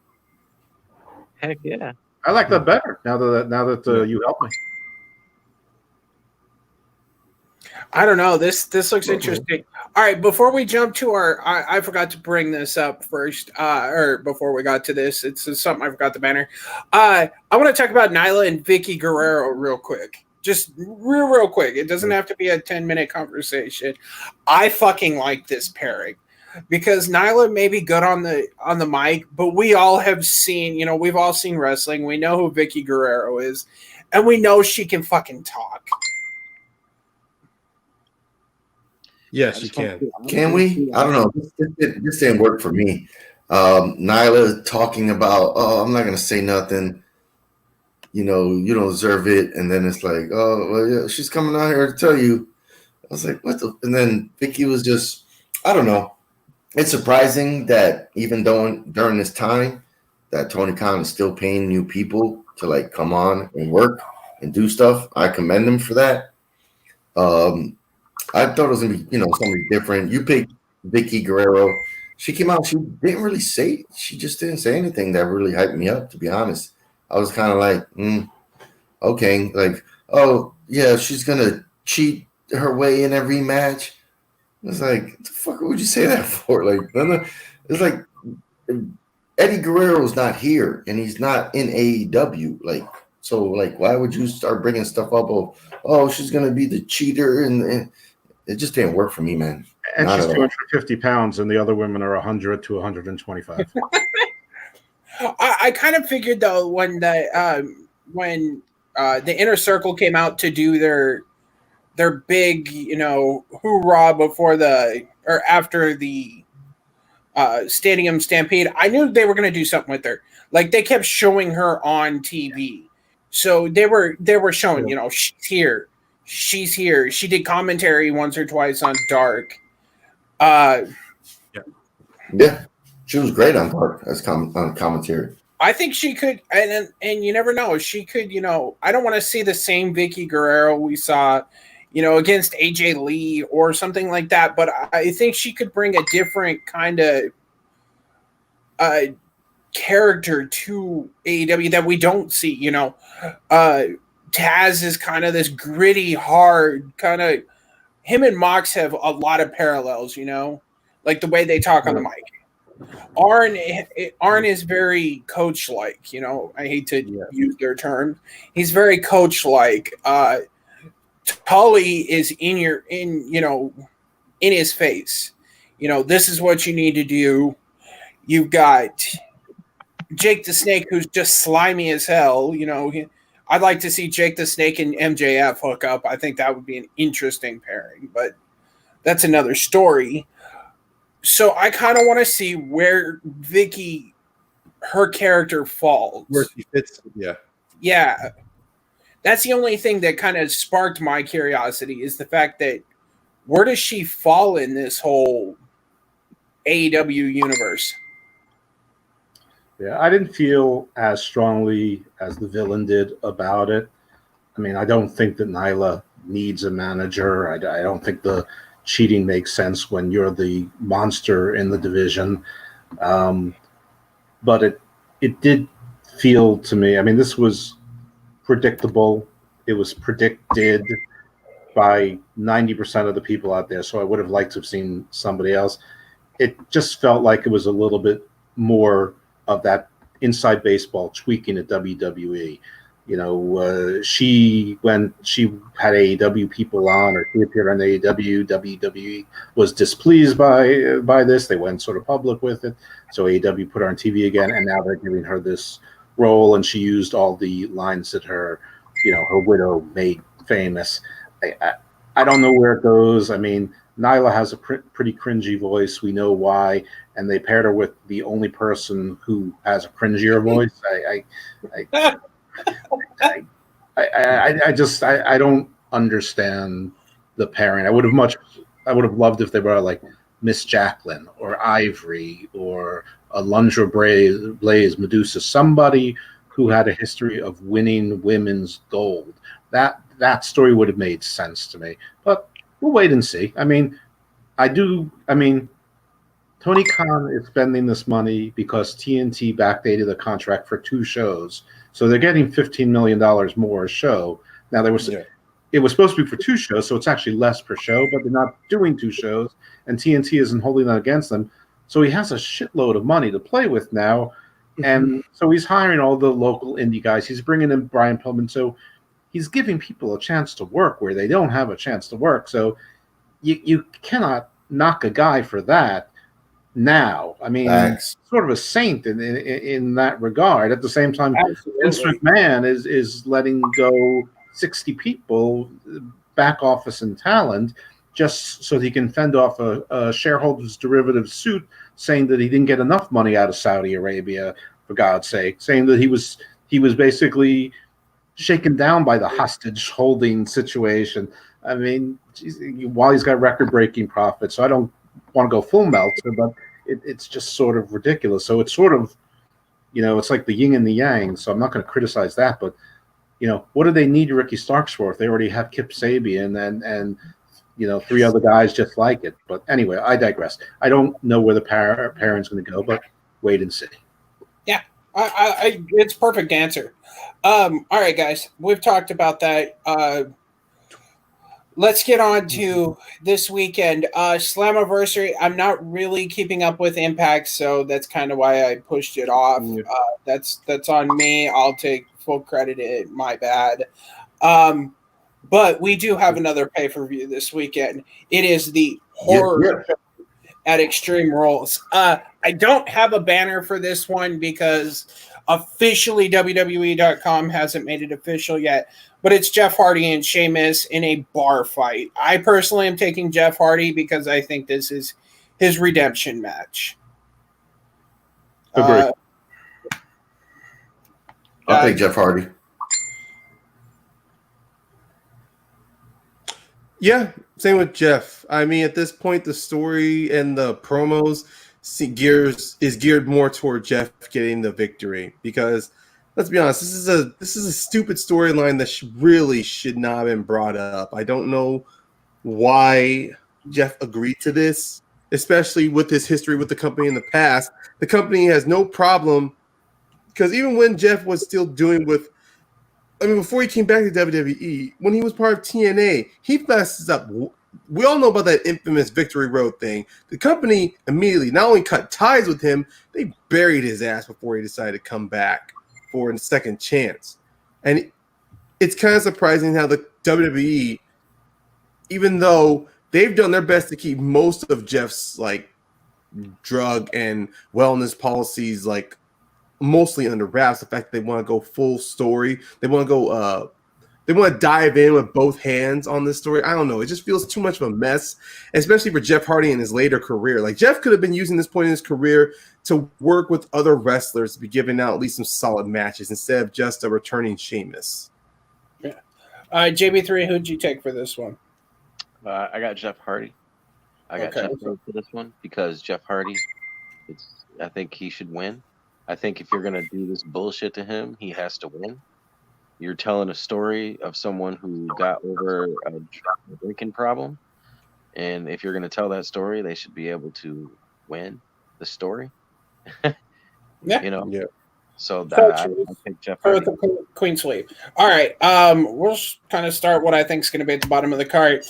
Heck yeah. I like that better now that you helped me. I don't know. This looks interesting. All right, before we jump to I forgot to bring this up first, or before we got to this, it's something I forgot the banner. I want to talk about Nyla and Vicky Guerrero real quick. Just real quick. It doesn't have to be a 10-minute conversation. I fucking like this pairing. because Nyla may be good on the mic, but we all have seen, we've all seen wrestling. We know who Vicky Guerrero is, and we know she can fucking talk. Yes, you can. Can we? I don't know. This didn't work for me. Nyla talking about, oh, I'm not gonna say nothing. You don't deserve it, and then it's like, oh, well, yeah, she's coming out here to tell you. I was like, what the? And then Vicky was just, I don't know. It's surprising that even during this time, that Tony Khan is still paying new people to like come on and work and do stuff. I commend him for that. I thought it was gonna be, somebody different. You picked Vicky Guerrero. She came out. She didn't really say. She just didn't say anything that really hyped me up. To be honest, I was kind of like, okay, like, oh yeah, she's gonna cheat her way in every match. It's like, what the fuck would you say that for? Like, it's like Eddie Guerrero's not here and he's not in AEW. Like, so like, why would you start bringing stuff up? Oh, she's gonna be the cheater, and it just didn't work for me, man. And Not she's at all. 250 pounds, and the other women are 100 to 125. I kind of figured though when the Inner Circle came out to do their big, hoorah before or after the Stadium Stampede, I knew they were going to do something with her. Like they kept showing her on TV, so they were showing, she's here. She did commentary once or twice on Dark. Yeah, she was great on Dark as on commentary. I think she could, and you never know. She could, I don't want to see the same Vicky Guerrero we saw, against AJ Lee or something like that. But I think she could bring a different kind of character to AEW that we don't see. Taz is kind of this gritty, hard kind of. Him and Mox have a lot of parallels, like the way they talk on the mic. Arn is very coach-like, I hate to use their term. He's very coach-like. Tully is in his face. This is what you need to do. You've got Jake the Snake, who's just slimy as hell. I'd like to see Jake the Snake and MJF hook up. I think that would be an interesting pairing, but that's another story. So I kind of want to see where Vicky, her character falls. Where she fits. Yeah. Yeah. That's the only thing that kind of sparked my curiosity is the fact that where does she fall in this whole AEW universe? Yeah, I didn't feel as strongly as the villain did about it. I mean, I don't think that Nyla needs a manager. I don't think the cheating makes sense when you're the monster in the division. But it did feel to me, I mean, this was predictable. It was predicted by 90% of the people out there, so I would have liked to have seen somebody else. It just felt like it was a little bit more of that inside baseball tweaking at WWE. When she had AEW people on, or she appeared on AEW, WWE was displeased by this. They went sort of public with it. So AEW put her on TV again, and now they're giving her this role, and she used all the lines that her widow made famous. I don't know where it goes. I mean, Nyla has a pretty cringy voice. We know why, and they paired her with the only person who has a cringier voice. I don't understand the pairing. I would have loved if they were like Miss Jacqueline or Ivory or Alundra Blaze, Medusa, somebody who had a history of winning women's gold. That story would have made sense to me. But we'll wait and see. I mean, Tony Khan is spending this money because TNT backdated the contract for 2 shows. So they're getting $15 million more a show. Now it was supposed to be for 2 shows, so it's actually less per show, but they're not doing 2 shows, and TNT isn't holding that against them. So he has a shitload of money to play with now, and so he's hiring all the local indie guys. He's bringing in Brian Pillman, so he's giving people a chance to work where they don't have a chance to work. So you cannot knock a guy for that. now. I mean, Thanks. sort of a saint in that regard. At the same time, Vince Absolutely. McMahon is letting go 60 people, back office and talent, just so he can fend off a shareholders derivative suit saying that he didn't get enough money out of Saudi Arabia, for God's sake, saying that he was basically shaken down by the hostage holding situation. I mean, while he's got record-breaking profits, so I don't want to go full Meltzer, but it's just sort of ridiculous. So it's sort of, it's like the yin and the yang. So I'm not going to criticize that, but what do they need Ricky Starks for if they already have Kip Sabian and 3 other guys just like it? But anyway, I digress. I don't know where the pairing's going to go, but wait and see. Yeah, it's perfect answer. All right, guys, we've talked about that. Let's get on to this weekend. Slammiversary. I'm not really keeping up with Impact, so that's kind of why I pushed it off. That's on me. I'll take full credit. My bad. But we do have another pay-per-view this weekend. It is the horror at Extreme Rules. I don't have a banner for this one because officially WWE.com hasn't made it official yet, but it's Jeff Hardy and Sheamus in a bar fight. I personally am taking Jeff Hardy because I think this is his redemption match. Agree. I'll take Jeff Hardy. Yeah, same with Jeff. I mean, at this point, the story and the promos is geared more toward Jeff getting the victory because, let's be honest, this is a stupid storyline that really should not have been brought up. I don't know why Jeff agreed to this, especially with his history with the company in the past. The company has no problem because even when Jeff was still doing before he came back to WWE, when he was part of TNA, he messes up. We all know about that infamous Victory Road thing. The company immediately not only cut ties with him, they buried his ass before he decided to come back for a second chance. And it's kind of surprising how the WWE, even though they've done their best to keep most of Jeff's drug and wellness policies mostly under wraps, the fact that they want to go full story, they want to dive in with both hands on this story. I don't know. It just feels too much of a mess, especially for Jeff Hardy in his later career. Jeff could have been using this point in his career to work with other wrestlers to be giving out at least some solid matches instead of just a returning Sheamus. Yeah. JB3, who'd you take for this one? I got Jeff Hardy. Jeff Hardy for this one because Jeff Hardy, I think he should win. I think if you're going to do this bullshit to him, he has to win. You're telling a story of someone who got over a drinking problem. And if you're going to tell that story, they should be able to win the story. Yeah. Yeah. So I think Jeff Hardy. Queen Sleep. All right. We'll kind of start what I think is going to be at the bottom of the card.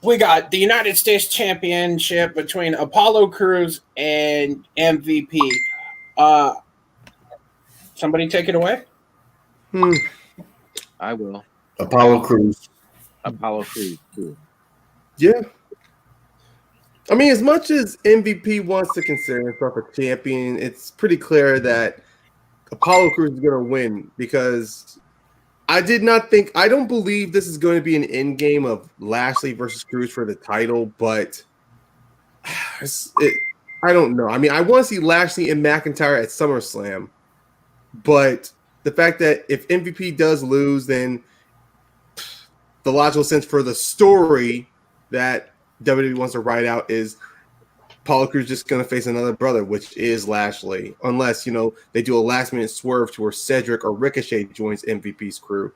We got the United States Championship between Apollo Crews and MVP. Somebody take it away. I will. Apollo Crews. Too. Yeah. I mean, as much as MVP wants to consider himself a champion, it's pretty clear that Apollo Crews is going to win because I don't believe this is going to be an end game of Lashley versus Crews for the title, but I don't know. I mean, I want to see Lashley and McIntyre at SummerSlam, but the fact that if MVP does lose, then the logical sense for the story that WWE wants to write out is Apollo Crews just going to face another brother, which is Lashley, unless, they do a last-minute swerve to where Cedric or Ricochet joins MVP's crew.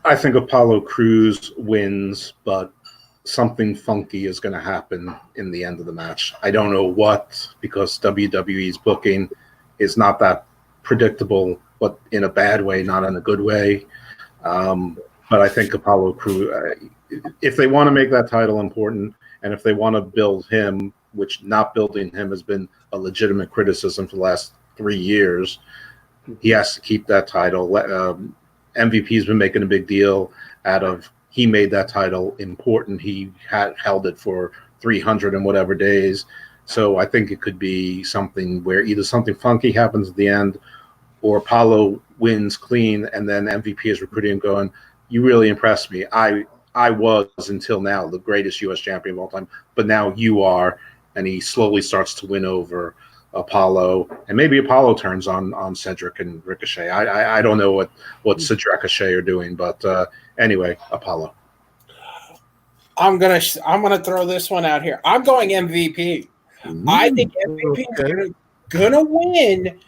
I think Apollo Crews wins, but something funky is going to happen in the end of the match. I don't know what, because WWE's booking is not that predictable, but in a bad way, not in a good way. But I think Apollo Crews, if they want to make that title important, and if they want to build him, which not building him has been a legitimate criticism for the last 3 years, he has to keep that title. MVP's been making a big deal out of he made that title important. He had held it for 300 and whatever days. So I think it could be something where either something funky happens at the end, or Apollo wins clean, and then MVP is recruiting him going, you really impressed me. I was, until now, the greatest U.S. champion of all time, but now you are. And he slowly starts to win over Apollo, and maybe Apollo turns on Cedric and Ricochet. I don't know what Cedric Ricochet are doing, but anyway, Apollo. I'm gonna throw this one out here. I'm going MVP. I think MVP is gonna win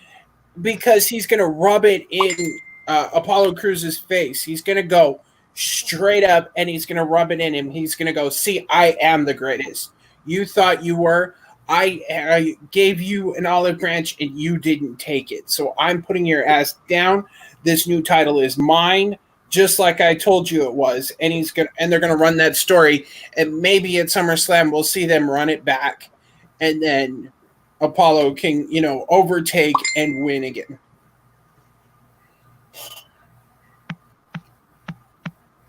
because he's gonna rub it in Apollo Cruz's face. He's gonna go straight up and he's gonna rub it in him. He's gonna go, see, I am the greatest. You thought you were. I gave you an olive branch and you didn't take it. So I'm putting your ass down. This new title is mine, just like I told you it was. And they're gonna run that story. And maybe at SummerSlam we'll see them run it back, and then Apollo can, overtake and win again.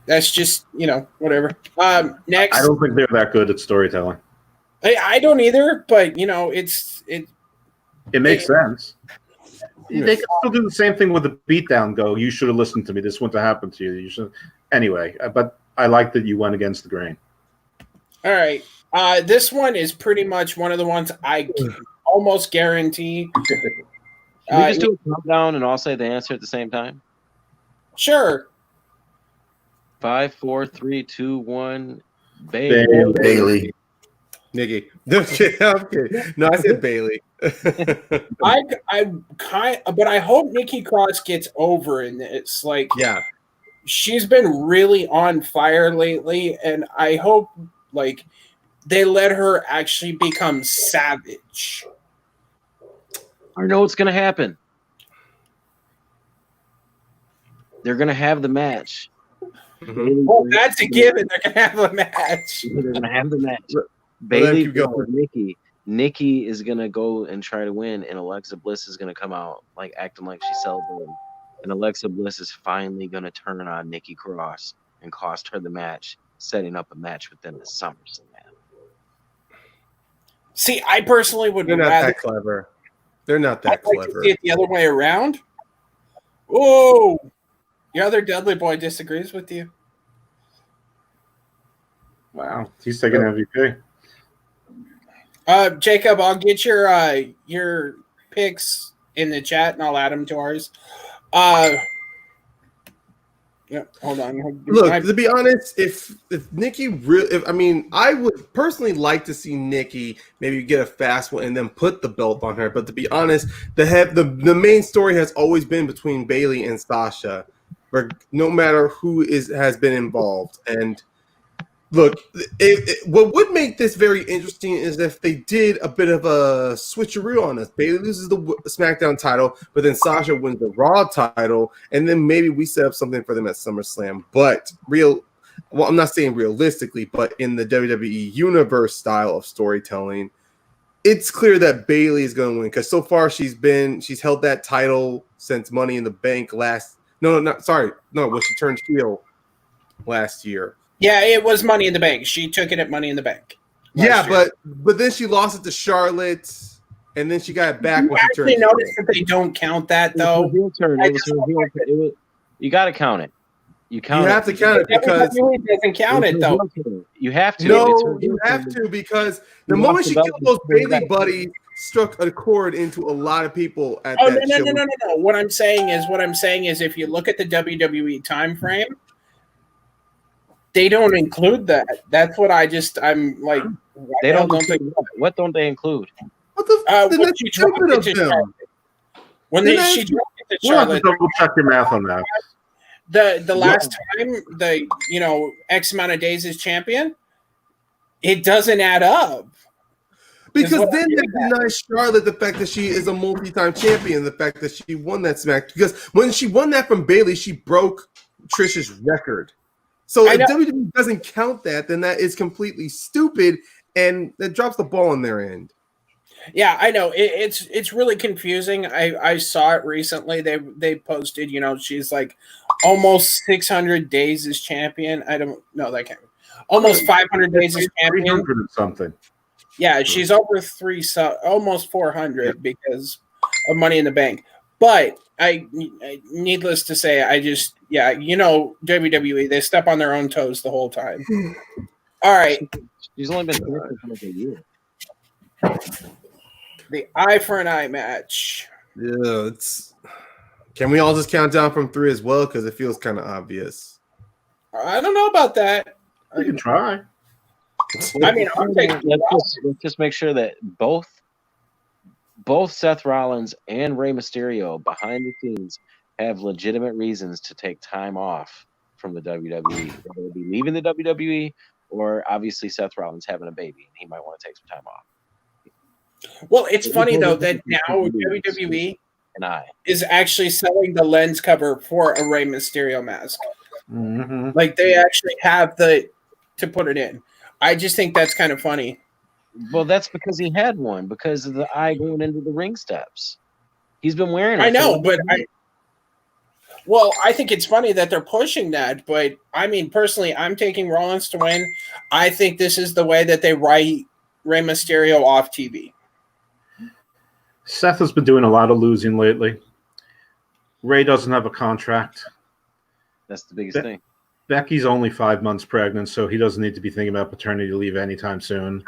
That's just, whatever. Next, I don't think they're that good at storytelling. I don't either, but it makes sense. They can still do the same thing with the beatdown. Go, you should have listened to me. This wouldn't have happened to you. You should. Anyway, but I like that you went against the grain. All right. This one is pretty much one of the ones I almost guarantee. Can we just do a countdown and all say the answer at the same time? Sure. 5, 4, 3, 2, 1. Bailey. Bailey. Nikki. I'm kidding. No, I said Bailey. But I hope Nikki Cross gets over in this. Like, yeah, she's been really on fire lately, and I hope they let her actually become savage. I know what's gonna happen. They're gonna have the match. Mm-hmm. Well, that's a given. They're gonna have a match. They're gonna have the match. Well, Bailey keep going. versus Nikki. Nikki is gonna go and try to win, and Alexa Bliss is gonna come out acting like she's celebrating. And Alexa Bliss is finally gonna turn on Nikki Cross and cost her the match, setting up a match within the SummerSlam. See, I personally would They're not rather. that clever. They're not that I'd like clever. to see it the other way around. Oh, your other Dudley boy disagrees with you. Wow, he's taking MVP. Jacob, I'll get your picks in the chat and I'll add them to ours. Yeah, hold on. Look, to be honest, if Nikki really, I would personally like to see Nikki maybe get a fast one and then put the belt on her. But to be honest, the main story has always been between Bailey and Sasha, where no matter who has been involved. And look, what would make this very interesting is if they did a bit of a switcheroo on us. Bailey loses the SmackDown title, but then Sasha wins the Raw title, and then maybe we set up something for them at SummerSlam. But I'm not saying realistically, but in the WWE Universe style of storytelling, it's clear that Bailey is going to win because so far she's held that title since Money in the Bank when she turned heel last year. Yeah, it was Money in the Bank. She took it at Money in the Bank. Yeah, but then she lost it to Charlotte, and then she got it back when she turned. You notice that they don't count that though. It was her turn. You got to count it. You have to count it because WWE doesn't count it though. You have to. No, you have to because the moment she killed those Bailey buddies, struck a chord into a lot of people at that show. No. What I'm saying is, if you look at the WWE time frame, they don't include that. That's what I'm like. They don't include what don't they include? What the? When she dropped it to Charlotte. When she dropped it to We'll have to Charlotte. double check your math on that. The last time X amount of days as champion, it doesn't add up. Because then they deny Charlotte the fact that she is a multi-time champion, the fact that she won that smack. Because when she won that from Bailey, she broke Trish's record. So if WWE doesn't count that, then that is completely stupid, and that drops the ball on their end. Yeah, I know. It's really confusing. I saw it recently. They posted, she's like almost 600 days as champion. I don't know that can't. almost 500 days as champion. 300 and something. Yeah, she's over almost 400 because of Money in the Bank. But needless to say, WWE, they step on their own toes the whole time. All right. She's only been here for like a year. The eye for an eye match. Yeah, can we all just count down from 3 as well? Because it feels kind of obvious. I don't know about that. We can try. I mean, let's just make sure that both Seth Rollins and Rey Mysterio behind the scenes have legitimate reasons to take time off from the WWE. Whether it be leaving the WWE or obviously Seth Rollins having a baby and he might want to take some time off. Well, it's funny though that now WWE is actually selling the lens cover for a Rey Mysterio mask. Mm-hmm. Like they actually have to put it in. I just think that's kind of funny. Well, that's because he had one because of the eye going into the ring steps. He's been wearing it. I know, but I think it's funny that they're pushing that. But I mean, personally, I'm taking Rollins to win. I think this is the way that they write Rey Mysterio off TV. Seth has been doing a lot of losing lately. Ray doesn't have a contract. That's the biggest thing. Becky's only 5 months pregnant, so he doesn't need to be thinking about paternity leave anytime soon.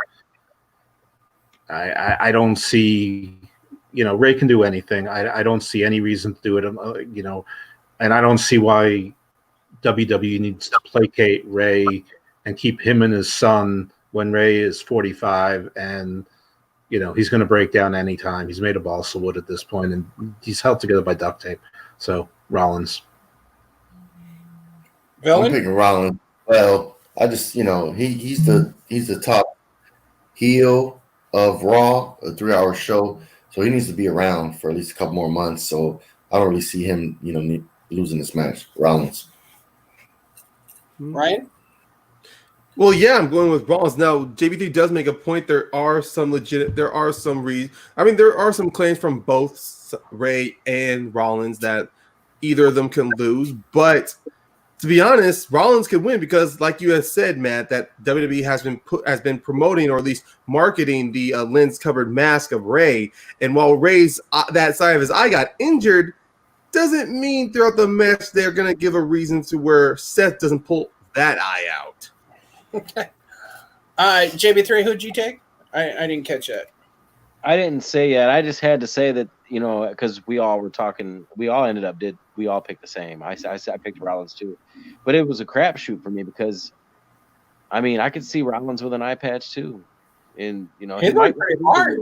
I don't see, Ray can do anything. I don't see any reason to do it, and I don't see why WWE needs to placate Ray and keep him and his son when Ray is 45 and, he's going to break down anytime. He's made of balsa wood at this point, and he's held together by duct tape. So, Rollins. Villian? I'm picking Rollins. Well, I just, he's the top heel of Raw, a 3-hour show. So he needs to be around for at least a couple more months. So I don't really see him, losing this match. Rollins. Ryan? Well, yeah, I'm going with Rollins. Now, JB3 does make a point. There are some claims from both Ray and Rollins that either of them can lose. But to be honest, Rollins can win because, like you have said, Matt, that WWE has been promoting or at least marketing the lens-covered mask of Ray. And while Ray's that side of his eye got injured, doesn't mean throughout the match they're going to give a reason to where Seth doesn't pull that eye out. Okay. JB3, who'd you take? I didn't catch that. I didn't say yet. I just had to say that, because we all were talking, we all picked the same. I picked Rollins too. But it was a crapshoot for me because, I could see Rollins with an eye patch too. And, he might very hard.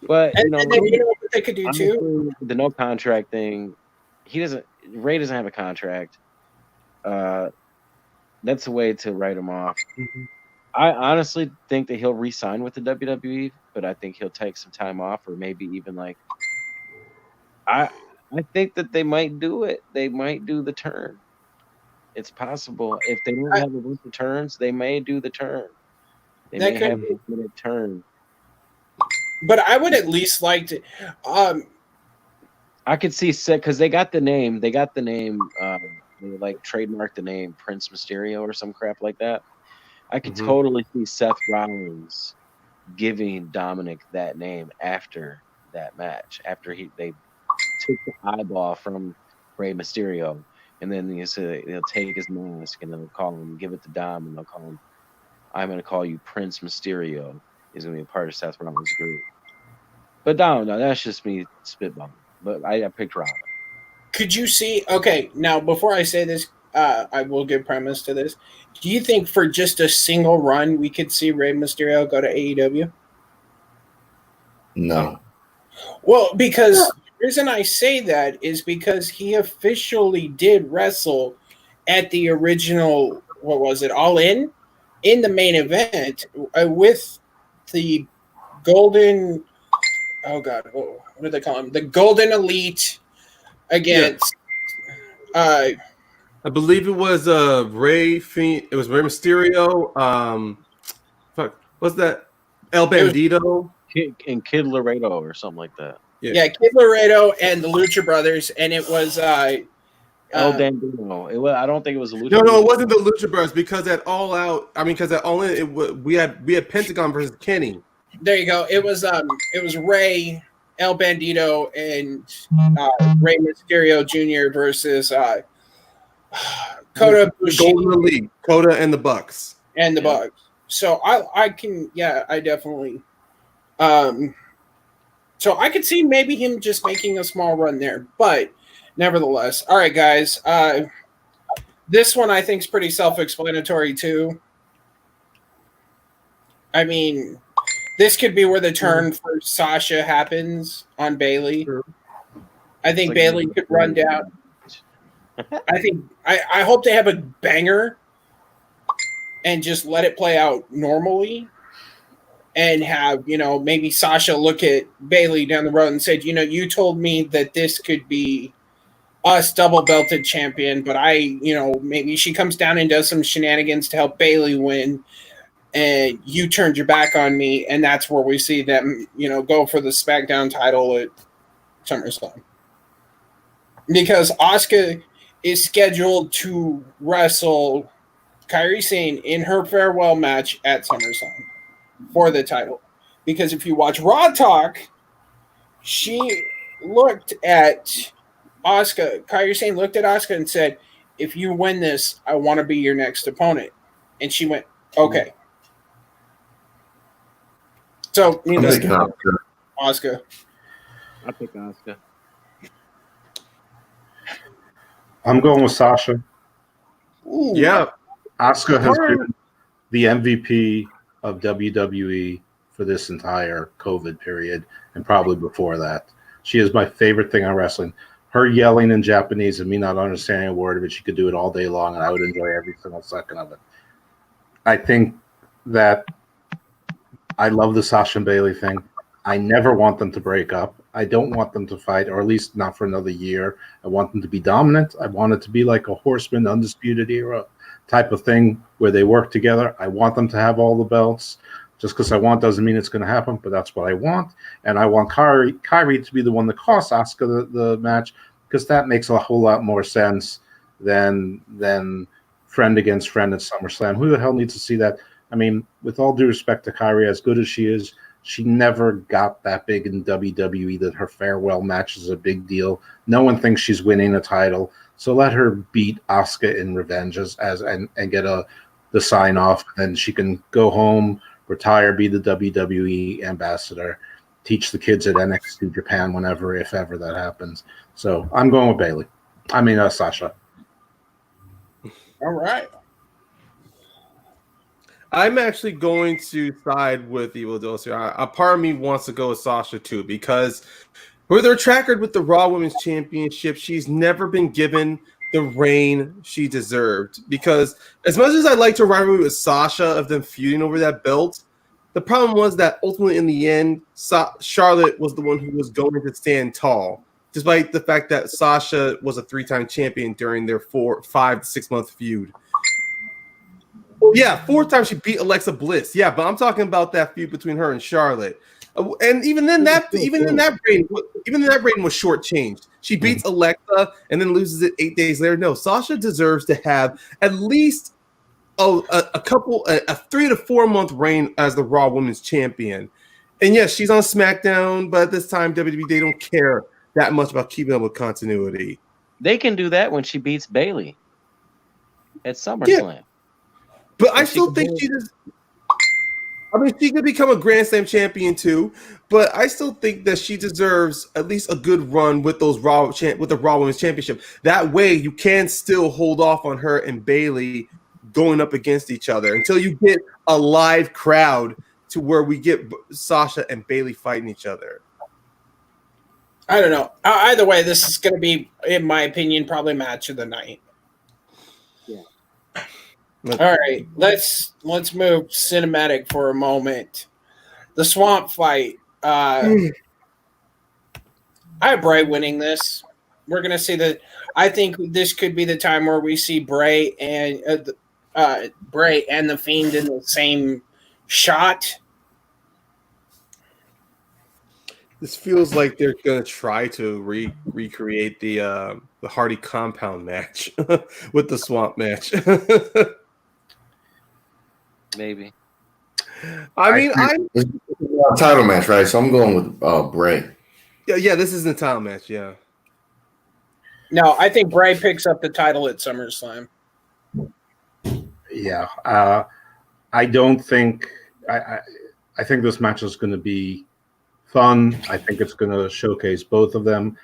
But, and then what they could do too? The no contract thing, Ray doesn't have a contract. That's a way to write him off. Mm-hmm. I honestly think that he'll re-sign with the WWE, but I think he'll take some time off, or maybe even I think that they might do it. They might do the turn. It's possible. If they don't have a bunch of turns, they may do the turn. They may have a minute turn. But I would at least like to. I could see because they got the name. They trademarked the name Prince Mysterio or some crap like that. I could totally see Seth Rollins giving Dominic that name after that match, after they took the eyeball from Rey Mysterio, and then they'll take his mask and they'll give it to Dom, and they'll call him, I'm going to call you Prince Mysterio. He's going to be a part of Seth Rollins' group. But no, that's just me spitballing. But I picked Rollins. Could you see? Okay, now before I say this, I will give premise to this. Do you think for just a single run we could see Rey Mysterio go to AEW? No. Well, because the reason I say that is because he officially did wrestle at the original, what was it, All In the main event with the Golden, oh God, what do they call him? The Golden Elite against I believe it was Ray Fiend. It was Rey Mysterio. What's that? El Bandito and Kid Laredo or something like that. Yeah, Kid Laredo and the Lucha Brothers, and it was El Bandito. I don't think it was a Lucha. No, it wasn't the Lucha Bros because at All Out, because at All In, we had Pentagon versus Kenny. There you go. It was Ray, El Bandito, and Rey Mysterio Jr. versus Kota Bushi, Golden Elite, Kota and the Bucks. and the Bucks. So I definitely. So I could see maybe him just making a small run there, but nevertheless, all right, guys. This one I think is pretty self-explanatory too. I mean, this could be where the turn for Sasha happens on Bayley. I think Bayley could run down. I hope they have a banger and just let it play out normally. And have, maybe Sasha look at Bayley down the road and said, you told me that this could be us double belted champion, but maybe she comes down and does some shenanigans to help Bayley win, and you turned your back on me, and that's where we see them, go for the SmackDown title at SummerSlam. Because Asuka is scheduled to wrestle Kairi Sane in her farewell match at SummerSlam for the title. Because if you watch Raw Talk, she looked at Asuka. Kairi Sane looked at Asuka and said, if you win this, I want to be your next opponent. And she went, okay. So, Asuka. I'll pick Asuka. I'm going with Sasha. Ooh. Yeah. Asuka has been the MVP of WWE for this entire COVID period and probably before that. She is my favorite thing on wrestling. Her yelling in Japanese and me not understanding a word of it, she could do it all day long and I would enjoy every single second of it. I think that I love the Sasha and Bayley thing. I never want them to break up. I don't want them to fight, or at least not for another year. I want them to be dominant. I want it to be like a Horseman Undisputed Era type of thing where they work together. I want them to have all the belts. Just because I want doesn't mean it's going to happen, but that's what I want. And I want Kairi to be the one that costs Asuka the match, because that makes a whole lot more sense than friend against friend at SummerSlam. Who the hell needs to see that? I mean, with all due respect to Kairi, as good as she is, she never got that big in WWE that her farewell match is a big deal. No one thinks she's winning a title. So let her beat Asuka in revenge and get the sign off. Then she can go home, retire, be the WWE ambassador, teach the kids at NXT Japan whenever, if ever that happens. So I'm going with Bayley. Sasha. All right. I'm actually going to side with Evil Dulce. A part of me wants to go with Sasha too, because with her track record with the Raw Women's Championship, she's never been given the reign she deserved. Because as much as I liked her rivalry with Sasha of them feuding over that belt, the problem was that ultimately in the end, Charlotte was the one who was going to stand tall, despite the fact that Sasha was a 3-time champion during their 5 to 6 month feud. Yeah, 4th time she beat Alexa Bliss. Yeah, but I'm talking about that feud between her and Charlotte. And even then, that reign was shortchanged. She beats Alexa and then loses it 8 days later. No, Sasha deserves to have at least a 3 to 4 month reign as the Raw Women's Champion. And yes, she's on SmackDown, but at this time, WWE, they don't care that much about keeping up with continuity. They can do that when she beats Bayley at SummerSlam. Yeah. But I still think she could become a Grand Slam champion too. But I still think that she deserves at least a good run with the Raw Women's Championship. That way, you can still hold off on her and Bayley going up against each other until you get a live crowd to where we get Sasha and Bayley fighting each other. I don't know. Either way, this is going to be, in my opinion, probably match of the night. Yeah. All right, let's move cinematic for a moment. The swamp fight. I have Bray winning this. We're gonna see that. I think this could be the time where we see Bray and the Fiend in the same shot. This feels like they're gonna try to recreate the Hardy compound match with the swamp match. Maybe. I mean, This is a title match, right? So I'm going with Bray. yeah, this is the title match. Yeah, No, I think Bray picks up the title at SummerSlam. Yeah, I don't think I think this match is going to be fun. I think it's going to showcase both of them.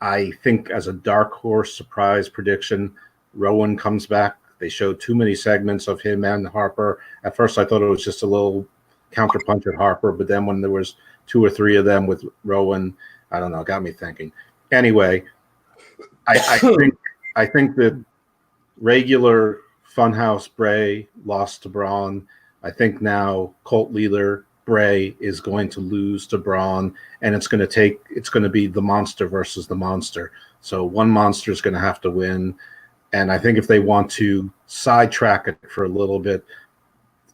I think as a dark horse surprise prediction, Rowan comes back. They showed too many segments of him and Harper. At first, I thought it was just a little counterpunch at Harper, but then when there was 2 or 3 of them with Rowan, I don't know, got me thinking. Anyway, I think that regular Funhouse Bray lost to Braun. I think now cult leader Bray is going to lose to Braun, and it's going to be the monster versus the monster. So one monster is going to have to win. And I think if they want to sidetrack it for a little bit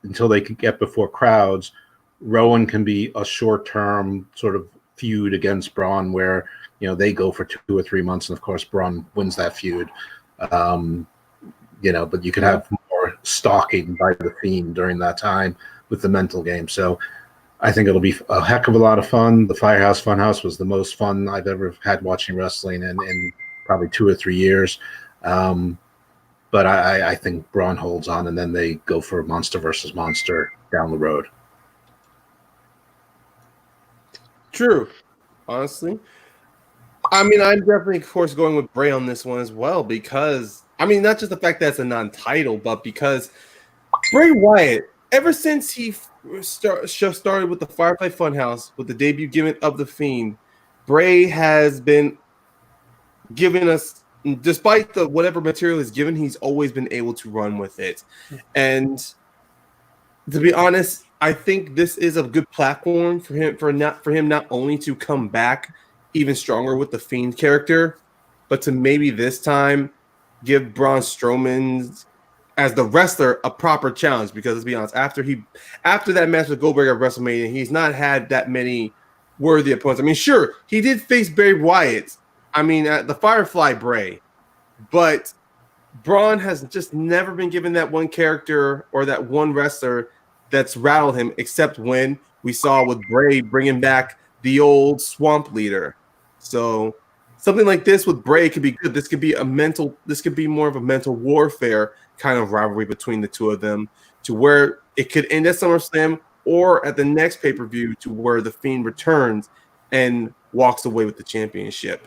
until they can get before crowds, Rowan can be a short-term sort of feud against Braun where, they go for 2 or 3 months, and of course Braun wins that feud. But you could have more stalking by the Fiend during that time with the mental game. So I think it'll be a heck of a lot of fun. The Firehouse Funhouse was the most fun I've ever had watching wrestling in probably 2 or 3 years. But I think Braun holds on, and then they go for monster versus monster down the road. true. Honestly, I mean, I'm definitely, of course, going with Bray on this one as well because, I mean, not just the fact that it's a non-title, but because Bray Wyatt, ever since he started with the Firefly Funhouse, with the debut gimmick of The Fiend, Bray has been giving us, despite the whatever material is given, he's always been able to run with it. And to be honest, I think this is a good platform for him not only to come back even stronger with the Fiend character, but to maybe this time give Braun Strowman as the wrestler a proper challenge. Because let's be honest, after that match with Goldberg at WrestleMania, he's not had that many worthy opponents. I mean, sure, he did face Bray Wyatt. I mean, the Firefly Bray, but Braun has just never been given that one character or that one wrestler that's rattled him, except when we saw with Bray bringing back the old Swamp Leader. So something like this with Bray could be good. This could be more of a mental warfare kind of rivalry between the two of them, to where it could end at SummerSlam or at the next pay-per-view, to where the Fiend returns and walks away with the championship.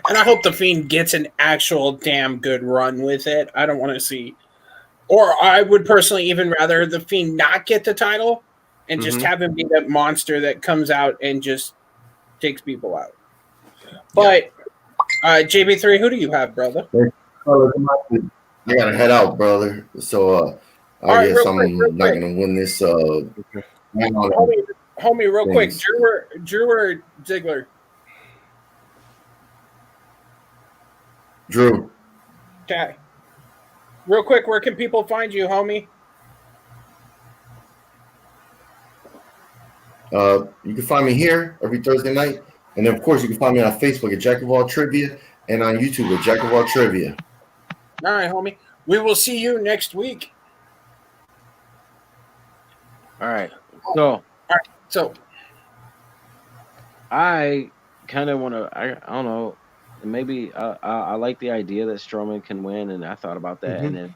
And I hope the Fiend gets an actual damn good run with it. I don't want to see, or I would personally even rather the Fiend not get the title and just have him be that monster that comes out and just takes people out. But JB3, who do you have, brother? I gotta head out, brother. So I guess I'm not gonna win this. Homie, real quick, Drew or Ziggler? Drew. Okay. Real quick, where can people find you, homie? You can find me here every Thursday night, and then of course you can find me on Facebook at Jack of All Trivia and on YouTube at Jack of All Trivia. All right, homie. We will see you next week. All right. So I kind of want to. I don't know. Maybe I like the idea that Strowman can win, and I thought about that, and it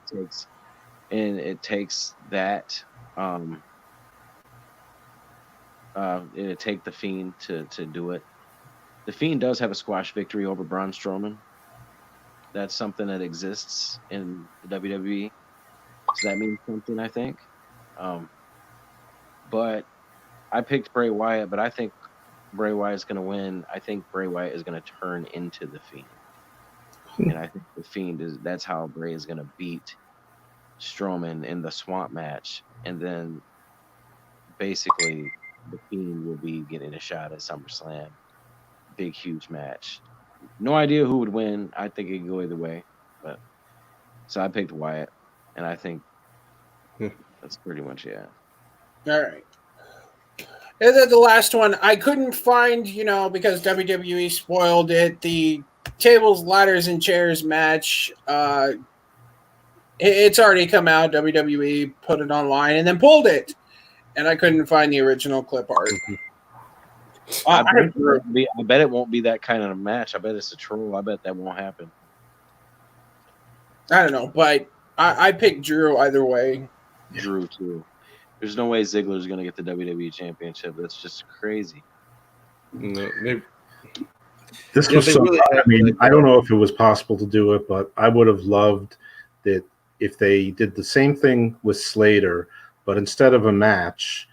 takes that. It take the Fiend to do it. The Fiend does have a squash victory over Braun Strowman. That's something that exists in the WWE. So that means something, I think. But I picked Bray Wyatt, but I think Bray Wyatt is going to win. I think Bray Wyatt is going to turn into the Fiend. And I think the Fiend that's how Bray is going to beat Strowman in the Swamp match. And then basically the Fiend will be getting a shot at SummerSlam. Big, huge match. No idea who would win. I think it could go either way. But so I picked Wyatt, and I think that's pretty much it. all right. And then the last one, I couldn't find, because WWE spoiled it, the tables, ladders, and chairs match. It's already come out. WWE put it online and then pulled it. And I couldn't find the original clip art. I bet it won't be that kind of a match. I bet it's a troll. I bet that won't happen. I don't know, but I picked Drew either way. Drew, too. There's no way Ziggler's going to get the WWE Championship. That's just crazy. No, This was so. Really I don't know if it was possible to do it, but I would have loved that if they did the same thing with Slater, but instead of a match,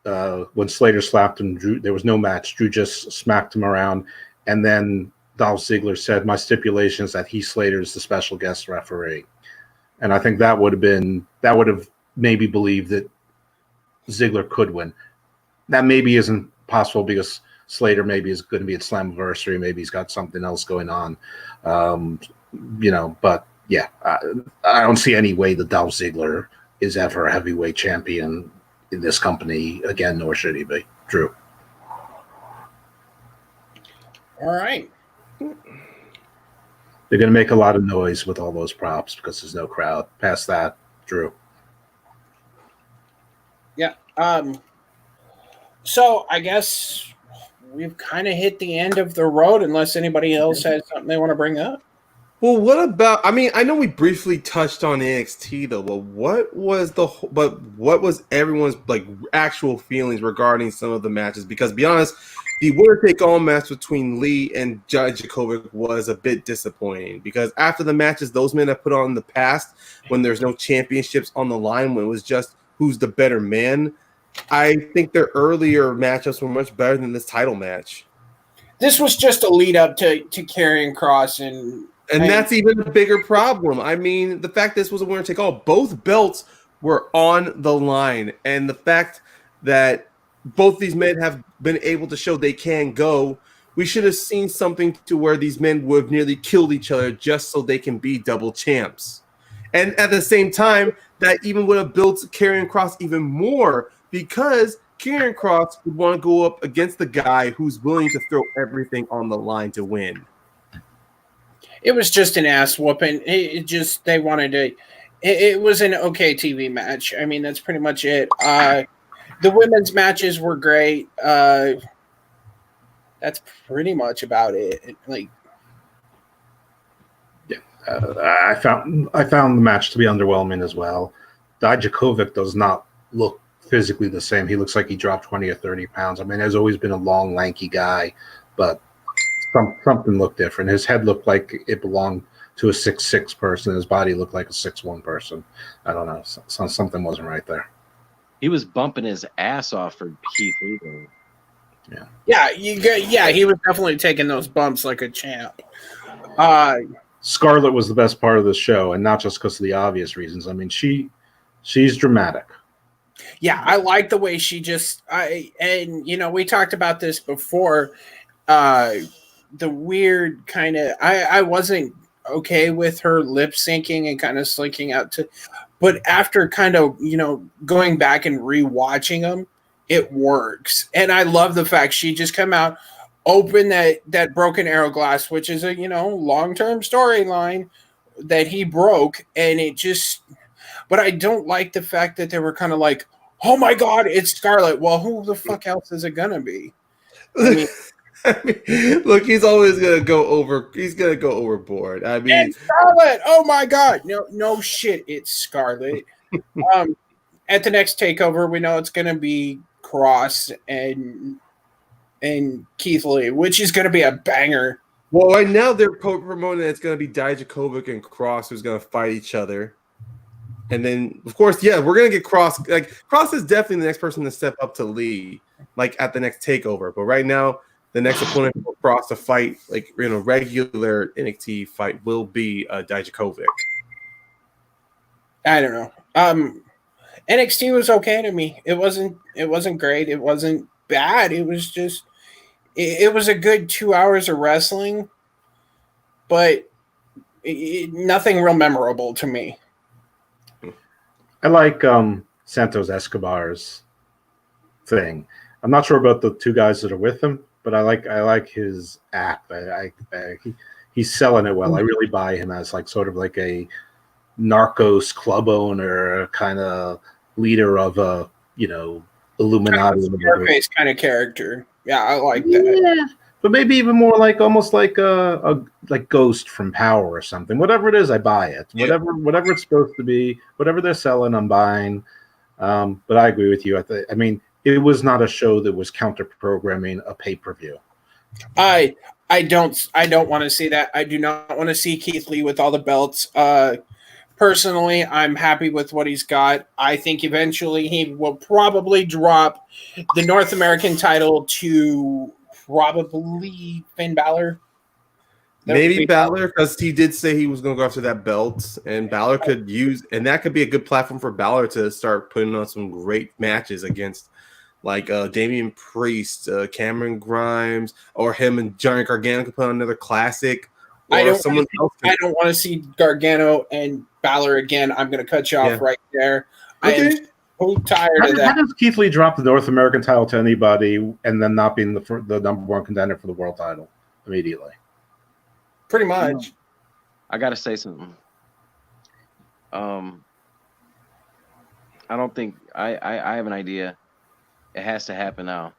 when Slater slapped him, Drew, there was no match. Drew just smacked him around, and then Dolph Ziggler said, "My stipulation is that Heath Slater is the special guest referee," and I think that would have maybe believed that Ziggler could win. That maybe isn't possible because Slater maybe is going to be at Slammiversary. Maybe he's got something else going on, But yeah, I don't see any way that Dolph Ziggler is ever a heavyweight champion in this company again, nor should he be. Drew. All right. They're going to make a lot of noise with all those props because there's no crowd. Past that, Drew. Yeah. So I guess we've kind of hit the end of the road unless anybody else has something they want to bring up. Well, what about? I mean, I know we briefly touched on NXT though, but what was everyone's actual feelings regarding some of the matches? Because to be honest, the winner take all match between Lee and Dijakovic was a bit disappointing because after the matches those men have put on in the past, when there's no championships on the line, when it was just who's the better man, I think their earlier matchups were much better than this title match. This was just a lead up to Karrion Kross and that's even a bigger problem. I mean, the fact this was a winner take all, both belts were on the line, and the fact that both these men have been able to show they can go, we should have seen something to where these men would have nearly killed each other just so they can be double champs. And at the same time, that even would have built Karrion Kross even more because Karrion Kross would want to go up against the guy who's willing to throw everything on the line to win. It was just an ass whooping. They wanted to. It was an okay TV match. I mean, that's pretty much it. The women's matches were great. That's pretty much about it. I found the match to be underwhelming as well. Dijakovic does not look physically the same. He looks like he dropped 20 or 30 pounds. I mean, has always been a long, lanky guy, but something looked different. His head looked like it belonged to a 6'6" person. His body looked like a 6'1" person. I don't know. Something wasn't right there. He was bumping his ass off for Heath Lee. Yeah, he was definitely taking those bumps like a champ. Scarlett was the best part of the show, and not just because of the obvious reasons. I mean, she's dramatic. Yeah, I like the way she we talked about this before. The weird kind of I wasn't okay with her lip syncing and kind of slinking out to, but after kind of going back and rewatching them, it works. And I love the fact she just come out, open that broken arrow glass, which is a long-term storyline that he broke, and it just. But I don't like the fact that they were kind of like, oh my God, it's Scarlett. Well, who the fuck else is it gonna be? I mean, look, he's always gonna go over. He's gonna go overboard. I mean, it's Scarlett. Oh my God, no shit, it's Scarlett. At the next takeover, we know it's gonna be Kross and Keith Lee, which is gonna be a banger. Well, right now they're promoting that it's gonna be Dijakovic and Kross who's gonna fight each other. And then, of course, we're going to get Kross. Like, Kross is definitely the next person to step up to Lee, at the next takeover. But right now, the next opponent for Kross to fight, regular NXT fight will be Dijakovic. I don't know. NXT was okay to me. It wasn't great. It wasn't bad. It was just, it was a good 2 hours of wrestling, but nothing real memorable to me. I like Santos Escobar's thing. I'm not sure about the two guys that are with him, but I like his act. He's selling it well. I really buy him as like sort of like a Narcos club owner, kind of leader of a Illuminati, Scarface kind of character. Yeah, I like that. Yeah, but maybe even more like almost like a like Ghost from Power or something. Whatever it is, I buy it. Yeah. Whatever it's supposed to be, whatever they're selling, I'm buying. But I agree with you. I mean, it was not a show that was counter programming a pay-per-view. I don't want to see that. I do not want to see Keith Lee with all the belts. Personally, I'm happy with what he's got. I think eventually he will probably drop the North American title to probably Finn Balor. Maybe Balor, because he did say he was going to go after that belt, and Balor could that could be a good platform for Balor to start putting on some great matches against, like Damian Priest, Cameron Grimes, or him and Johnny Gargano could put on another classic. I don't want to see Gargano and Balor again. I'm going to cut you off right there. Okay. I am so tired of that. How does Keith Lee drop the North American title to anybody and then not being the number one contender for the world title immediately? Pretty much. I gotta say something. I don't think I have an idea. It has to happen now.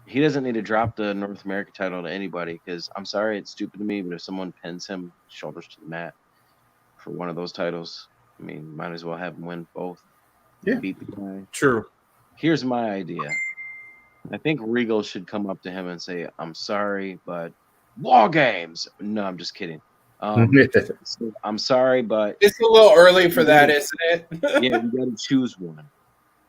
He doesn't need to drop the North American title to anybody, because I'm sorry, it's stupid to me, but if someone pins him shoulders to the mat for one of those titles, I mean, might as well have him win both. Yeah. Beat the guy. True. Here's my idea. I think Regal should come up to him and say, "I'm sorry, but War Games." No, I'm just kidding. I'm sorry, but It's a little early for that, isn't it? yeah, you got to choose one.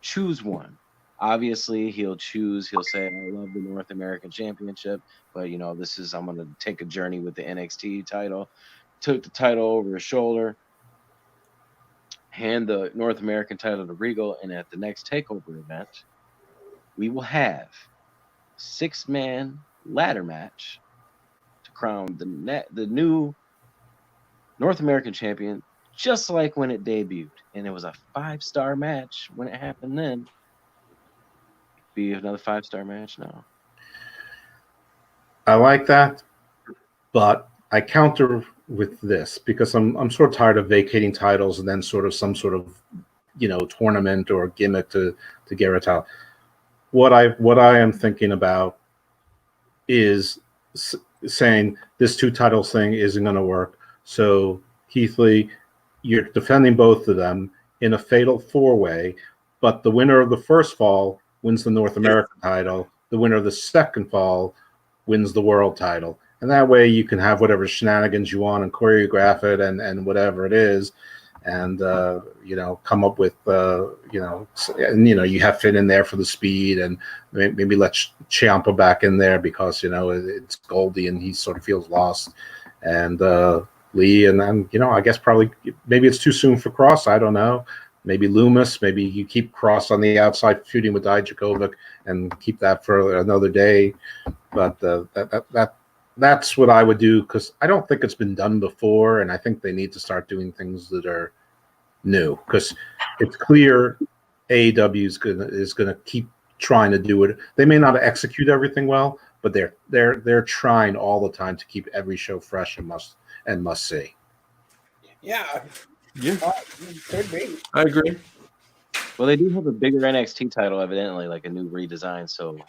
Choose one. Obviously, he'll say, "I love the North American Championship, but I'm going to take a journey with the NXT title." Took the title over his shoulder, hand the North American title to Regal, and at the next takeover event, we will have a 6-man ladder match to crown the new North American champion, just like when it debuted. And it was a 5-star match when it happened then. Be another 5-star match now. I like that, but I counter with this because I'm sort of tired of vacating titles and then sort of some sort of tournament or gimmick to get a title. What I am thinking about is saying this 2 titles thing isn't going to work. So Keith Lee, you're defending both of them in a fatal 4-way, but the winner of the first fall wins the North American title. The winner of the second fall wins the world title. And that way you can have whatever shenanigans you want and choreograph it and whatever it is. And, come up with, you have Finn in there for the speed and maybe let Ciampa back in there because, it's Goldie and he sort of feels lost. And Lee, and then, I guess maybe it's too soon for Cross. I don't know. Maybe Loomis. Maybe you keep Cross on the outside feuding with Dijakovic and keep that for another day. But that's what I would do because I don't think it's been done before, and I think they need to start doing things that are new because it's clear AEW is gonna keep trying to do it. They may not execute everything well, but they're trying all the time to keep every show fresh and must see. Yeah. Could be. I agree. Well, they do have a bigger NXT title, evidently, like a new redesign. So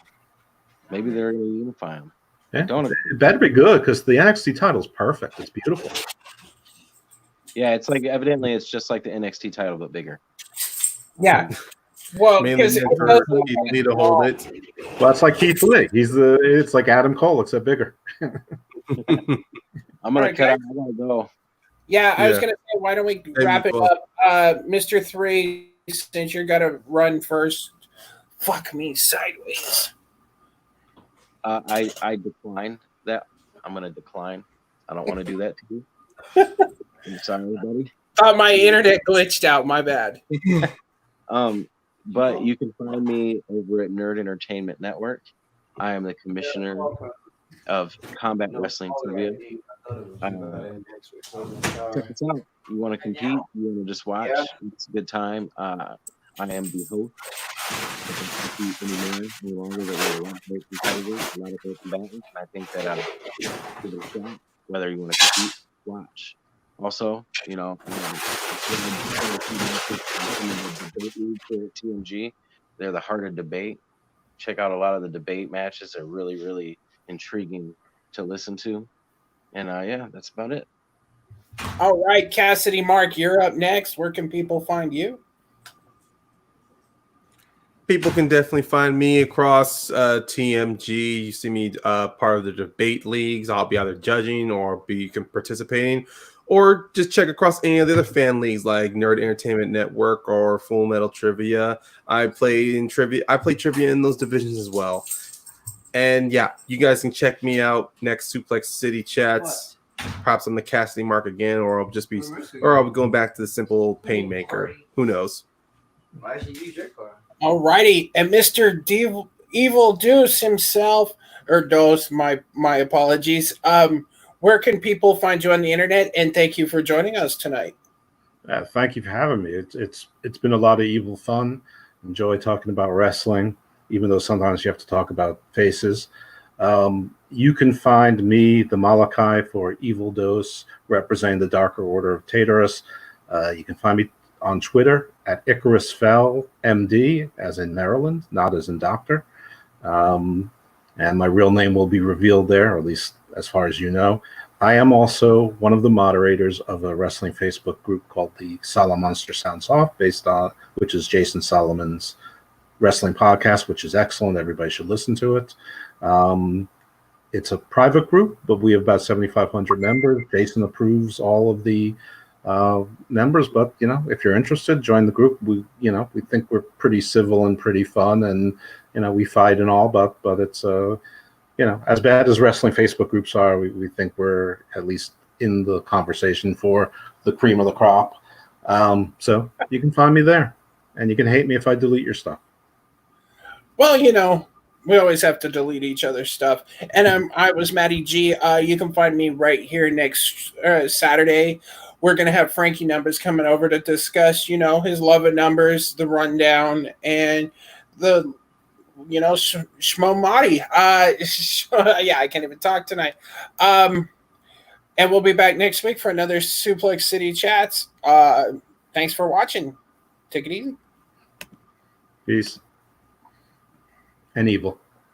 maybe they're going to unify them. Yeah, it better be good because the NXT title is perfect. It's beautiful. Yeah, it's like evidently it's just like the NXT title but bigger. Yeah. Well, because you need to hold it. Well, it's like Keith Lee. It's like Adam Cole except bigger. I'm gonna cut out. I gotta go. Yeah, I was gonna say, why don't we wrap it up, Mr. 3? Since you're gonna run first, fuck me sideways. I decline that. I'm gonna decline. I don't want to do that to you. I'm sorry, buddy. Thought my internet glitched out. My bad. But you can find me over at Nerd Entertainment Network. I am the commissioner of Combat Wrestling Trivia. Check us out. You want to compete? You want to just watch? It's a good time. I am the host. compete anymore any longer. That we're a lot of great competitors, a lot of great combatants, and I think that give it a shot. Whether you want to compete, watch. Also, the debate league here at TMG, they're the heart of debate. Check out a lot of the debate matches; they're really, really intriguing to listen to. And yeah, that's about it. All right, Cassidy, Mark, you're up next. Where can people find you? People can definitely find me across TMG. You see me part of the debate leagues. I'll be either judging or be participating, or just check across any of the other fan leagues like Nerd Entertainment Network or Full Metal Trivia. I play in trivia. I play trivia in those divisions as well. And yeah, you guys can check me out next Suplex City chats. Perhaps I'm the Cassidy Mark again, or I'll be going back to the simple Paynemaker. Who knows? Why should you use your car? All righty, and Mr. Evil Deuce himself, or Dose, my apologies. Where can people find you on the internet? And thank you for joining us tonight. Thank you for having me. It's been a lot of evil fun. Enjoy talking about wrestling, even though sometimes you have to talk about faces. You can find me, the Malachi, for Evil Dose, representing the Darker Order of Tatarus. You can find me on Twitter at Icarus Fell MD, as in Maryland, not as in doctor. And my real name will be revealed there, or at least as far as you know. I am also one of the moderators of a wrestling Facebook group called the Solomon Monster Sounds Off, which is Jason Solomon's wrestling podcast, which is excellent. Everybody should listen to it. It's a private group, but we have about 7,500 members. Jason approves all of the members, but if you're interested, join the group. We think we're pretty civil and pretty fun, and we fight and all, but it's as bad as wrestling Facebook groups are, we think we're at least in the conversation for the cream of the crop. So you can find me there, and you can hate me if I delete your stuff. Well, we always have to delete each other's stuff. And I was Matty-G. You can find me right here next Saturday. We're going to have Frankie Numbers coming over to discuss, his love of numbers, the rundown, and the, Shmo Madi. Yeah, I can't even talk tonight. And we'll be back next week for another Suplex City Chats. Thanks for watching. Take it easy. Peace. And evil.